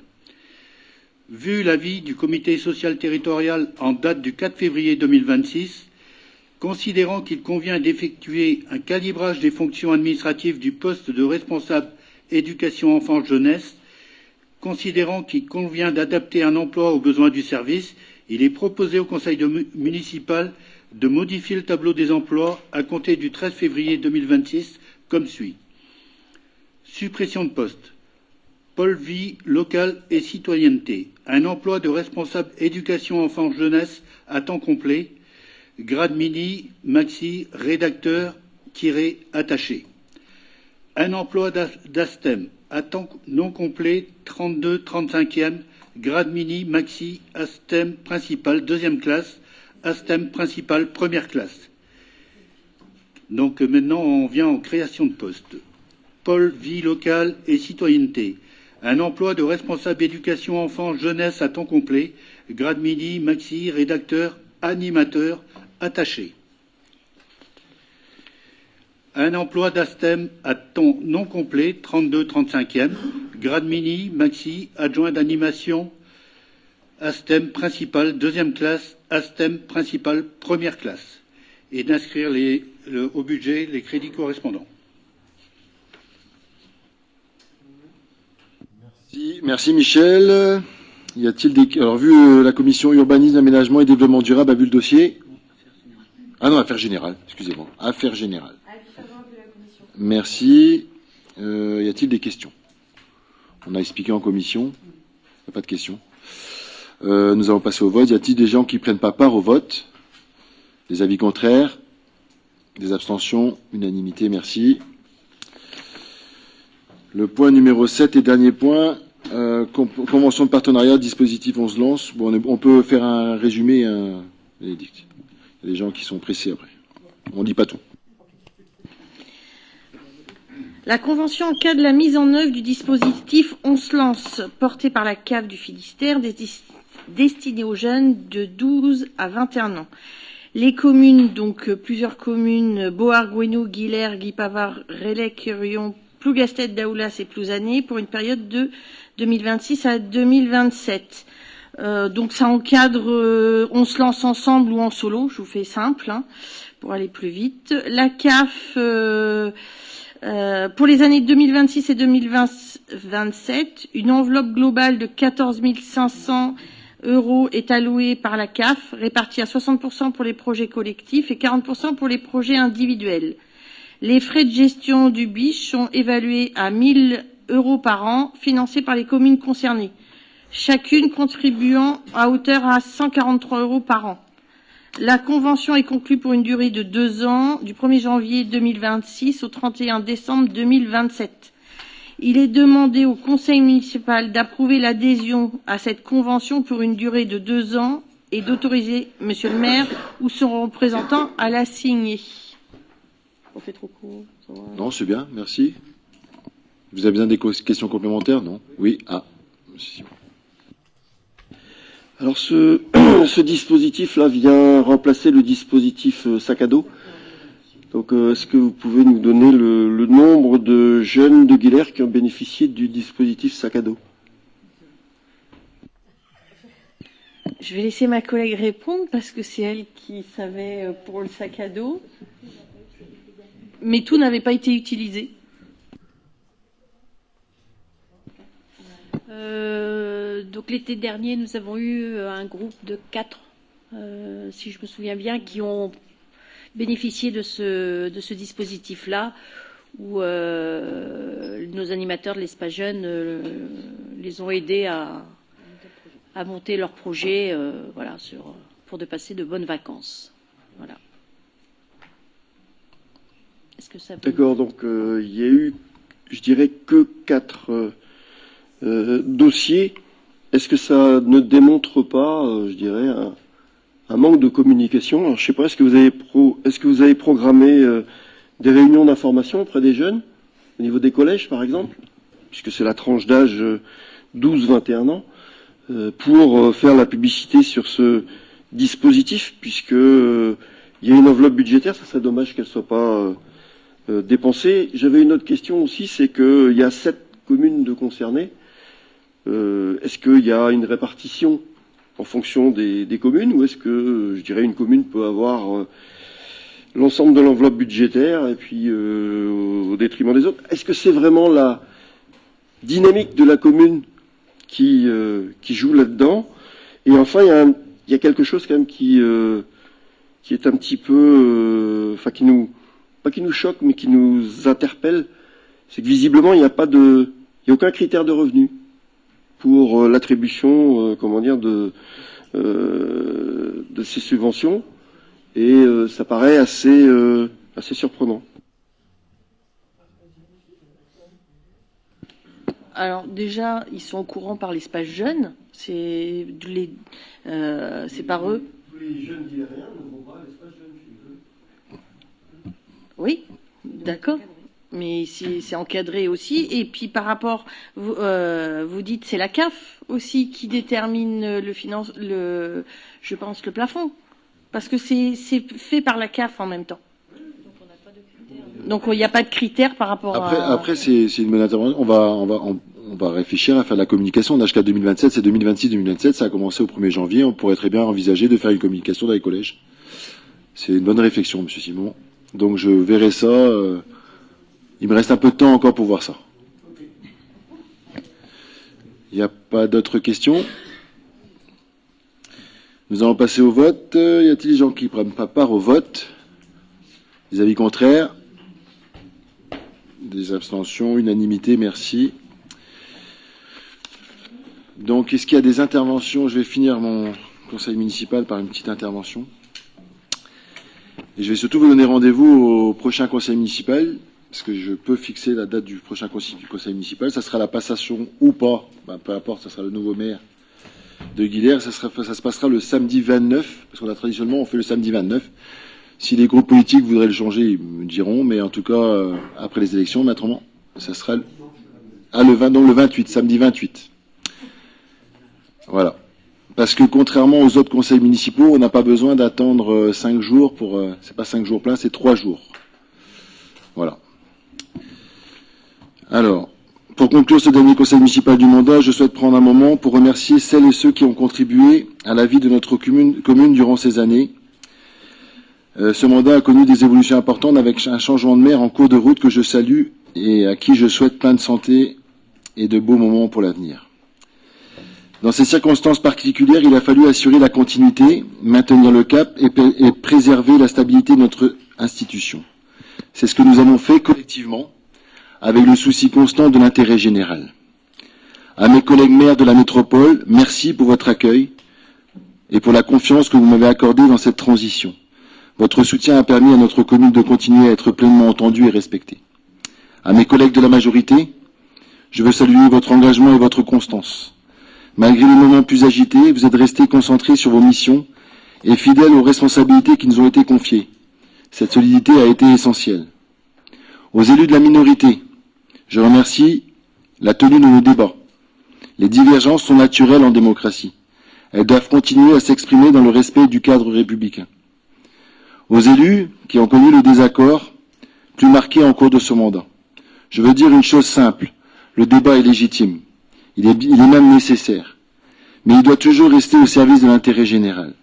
Vu l'avis du comité social territorial en date du 4 février 2026, considérant qu'il convient d'effectuer un calibrage des fonctions administratives du poste de responsable éducation enfance-jeunesse, considérant qu'il convient d'adapter un emploi aux besoins du service, il est proposé au conseil municipal de modifier le tableau des emplois à compter du 13 février 2026 comme suit. Suppression de poste. Pôle vie locale et citoyenneté. Un emploi de responsable éducation enfance-jeunesse à temps complet. Grade mini, maxi, rédacteur, attaché. Un emploi d'ASTEM à temps non complet, 32-35e, grade mini, maxi, ASTEM principal, deuxième classe, ASTEM principal, première classe. Donc maintenant, on vient en création de poste. Pôle vie locale et citoyenneté. Un emploi de responsable éducation enfant jeunesse à temps complet, grade mini, maxi, rédacteur, animateur, attaché. Un emploi d'ASTEM à temps non complet, 32-35e, grade mini, maxi, adjoint d'animation, ASTEM principal, deuxième classe, ASTEM principal, première classe. Et d'inscrire au budget les crédits correspondants. Merci Michel. Y a-t-il des... Alors, vu la commission urbanisme, aménagement et développement durable a vu le dossier. Ah non, affaires générales, excusez-moi. Affaires générales. Merci. Y a-t-il des questions? On a expliqué en commission. Il n'y a pas de questions. Nous allons passer au vote. Y a-t-il des gens qui ne prennent pas part au vote? Des avis contraires? Des abstentions? Unanimité, merci. Le point numéro 7 et dernier point, convention de partenariat, dispositif on se lance. Bon, on peut faire un résumé, Bénédicte. Il y a des gens qui sont pressés après. On ne dit pas tout. La convention en cas de la mise en œuvre du dispositif On se lance, porté par la CAF du Finistère, destiné aux jeunes de 12 à 21 ans. Les communes, donc plusieurs communes, Boar, Gouesnou, Guilherme, Guipavard, Rélec, Rion, Plougastet, Daoulas et Plouzané, pour une période de 2026 à 2027. Donc ça encadre, on se lance ensemble ou en solo, je vous fais simple, hein, pour aller plus vite. La CAF, pour les années 2026 et 2027, une enveloppe globale de 14 500 € est allouée par la CAF, répartie à 60% pour les projets collectifs et 40% pour les projets individuels. Les frais de gestion du BICH sont évalués à 1 000 € par an, financés par les communes concernées, chacune contribuant à hauteur à 143 € par an. La convention est conclue pour une durée de 2 ans, du 1er janvier 2026 au 31 décembre 2027. Il est demandé au conseil municipal d'approuver l'adhésion à cette convention pour une durée de 2 ans et d'autoriser monsieur le maire ou son représentant à la signer. On fait trop court. Non, c'est bien, merci. Vous avez besoin des questions complémentaires? Non? Oui? Ah, monsieur Simon. Alors ce dispositif-là vient remplacer le dispositif sac à dos. Donc est-ce que vous pouvez nous donner le nombre de jeunes de Guilher qui ont bénéficié du dispositif sac à dos? Je vais laisser ma collègue répondre parce que c'est elle qui savait pour le sac à dos. Mais tout n'avait pas été utilisé. Donc l'été dernier, nous avons eu un groupe de 4, si je me souviens bien, qui ont bénéficié de ce dispositif-là, où nos animateurs de l'Espace Jeune les ont aidés à monter leur projet, voilà, pour de passer de bonnes vacances. Voilà. Est-ce que ça peut... D'accord, donc il y a eu, je dirais, que 4 dossiers. Est-ce que ça ne démontre pas, je dirais, un manque de communication? Alors, je sais pas, est-ce que vous avez programmé des réunions d'information auprès des jeunes, au niveau des collèges, par exemple, puisque c'est la tranche d'âge 12-21 ans, pour faire la publicité sur ce dispositif, puisque il y a une enveloppe budgétaire, ça serait dommage qu'elle soit pas dépensée. J'avais une autre question aussi, c'est qu'il y a 7 communes de concernées. Est-ce qu'il y a une répartition en fonction des communes, ou est-ce que, je dirais, une commune peut avoir l'ensemble de l'enveloppe budgétaire et puis au détriment des autres? Est-ce que c'est vraiment la dynamique de la commune qui joue là-dedans? Et enfin, il y a quelque chose quand même qui est un petit peu, enfin pas qui nous choque, mais qui nous interpelle, c'est que visiblement il n'y a aucun critère de revenu pour l'attribution, de ces subventions, et ça paraît assez surprenant. Alors déjà, ils sont au courant par l'Espace Jeune, c'est par eux. Tous les jeunes guilherriens ne vont pas à l'Espace Jeune chez eux. Oui, d'accord. Mais c'est encadré aussi. Et puis par rapport, vous dites c'est la CAF aussi qui détermine le plafond, parce que c'est fait par la CAF en même temps. Donc il n'y a pas de critères par rapport à... Après c'est une bonne intervention. On va réfléchir à faire la communication. On a jusqu'à 2027, c'est 2026-2027. Ça a commencé au 1er janvier. On pourrait très bien envisager de faire une communication dans les collèges. C'est une bonne réflexion, monsieur Simon. Donc je verrai ça. Il me reste un peu de temps encore pour voir ça. Il n'y a pas d'autres questions? Nous allons passer au vote. Y a-t-il des gens qui ne prennent pas part au vote? Des avis contraires? Des abstentions? Unanimité, merci. Donc, est-ce qu'il y a des interventions? Je vais finir mon conseil municipal par une petite intervention. Et je vais surtout vous donner rendez-vous au prochain conseil municipal, parce que je peux fixer la date du prochain conseil municipal. Ça sera la passation ou pas, peu importe, ça sera le nouveau maire de Guilher. Ça se passera le samedi 29, parce qu'on a traditionnellement, on fait le samedi 29. Si les groupes politiques voudraient le changer, ils me diront, mais en tout cas, après les élections, mais autrement, ça sera le 28, samedi 28. Voilà. Parce que contrairement aux autres conseils municipaux, on n'a pas besoin d'attendre 5 jours pour... c'est pas 5 jours pleins, c'est 3 jours. Voilà. Alors, Pour conclure ce dernier conseil municipal du mandat, je souhaite prendre un moment pour remercier celles et ceux qui ont contribué à la vie de notre commune durant ces années. Ce mandat a connu des évolutions importantes avec un changement de maire en cours de route que je salue et à qui je souhaite plein de santé et de beaux moments pour l'avenir. Dans ces circonstances particulières, il a fallu assurer la continuité, maintenir le cap et préserver la stabilité de notre institution. C'est ce que nous avons fait collectivement, avec le souci constant de l'intérêt général. À mes collègues maires de la métropole, merci pour votre accueil et pour la confiance que vous m'avez accordée dans cette transition. Votre soutien a permis à notre commune de continuer à être pleinement entendue et respectée. À mes collègues de la majorité, je veux saluer votre engagement et votre constance. Malgré les moments plus agités, vous êtes restés concentrés sur vos missions et fidèles aux responsabilités qui nous ont été confiées. Cette solidité a été essentielle. Aux élus de la minorité, je remercie la tenue de nos débats. Les divergences sont naturelles en démocratie. Elles doivent continuer à s'exprimer dans le respect du cadre républicain. Aux élus qui ont connu le désaccord, plus marqué en cours de ce mandat, je veux dire une chose simple, le débat est légitime. Il est même nécessaire. Mais il doit toujours rester au service de l'intérêt général.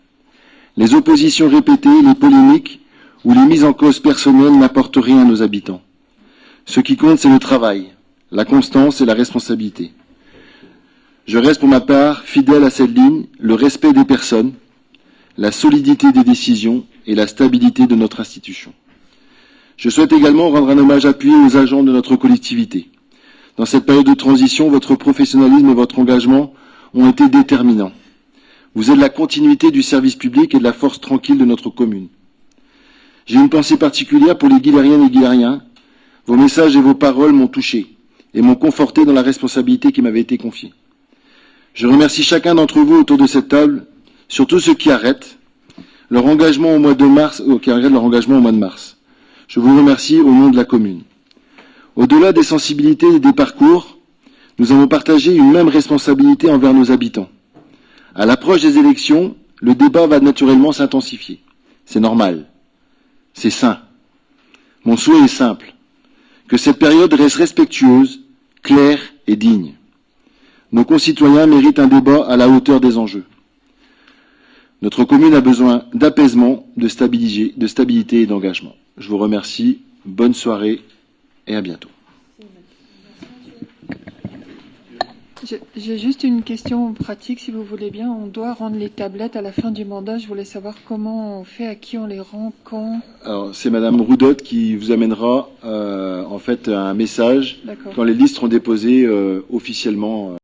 Les oppositions répétées, les polémiques ou les mises en cause personnelles n'apportent rien à nos habitants. Ce qui compte, c'est le travail, la constance et la responsabilité. Je reste pour ma part fidèle à cette ligne, le respect des personnes, la solidité des décisions et la stabilité de notre institution. Je souhaite également rendre un hommage appuyé aux agents de notre collectivité. Dans cette période de transition, votre professionnalisme et votre engagement ont été déterminants. Vous êtes la continuité du service public et de la force tranquille de notre commune. J'ai une pensée particulière pour les Guilhériennes et Guilhériens. Vos messages et vos paroles m'ont touché et m'ont conforté dans la responsabilité qui m'avait été confiée. Je remercie chacun d'entre vous autour de cette table, surtout ceux qui arrêtent leur engagement au mois de mars. Je vous remercie au nom de la commune. Au-delà des sensibilités et des parcours, nous avons partagé une même responsabilité envers nos habitants. À l'approche des élections, le débat va naturellement s'intensifier. C'est normal. C'est sain. Mon souhait est simple. Que cette période reste respectueuse, claire et digne. Nos concitoyens méritent un débat à la hauteur des enjeux. Notre commune a besoin d'apaisement, de stabilité et d'engagement. Je vous remercie. Bonne soirée et à bientôt. J'ai juste une question pratique, si vous voulez bien. On doit rendre les tablettes à la fin du mandat. Je voulais savoir comment on fait, à qui on les rend, quand. Alors, c'est Madame Roudotte qui vous amènera en fait un message quand les listes seront déposées officiellement.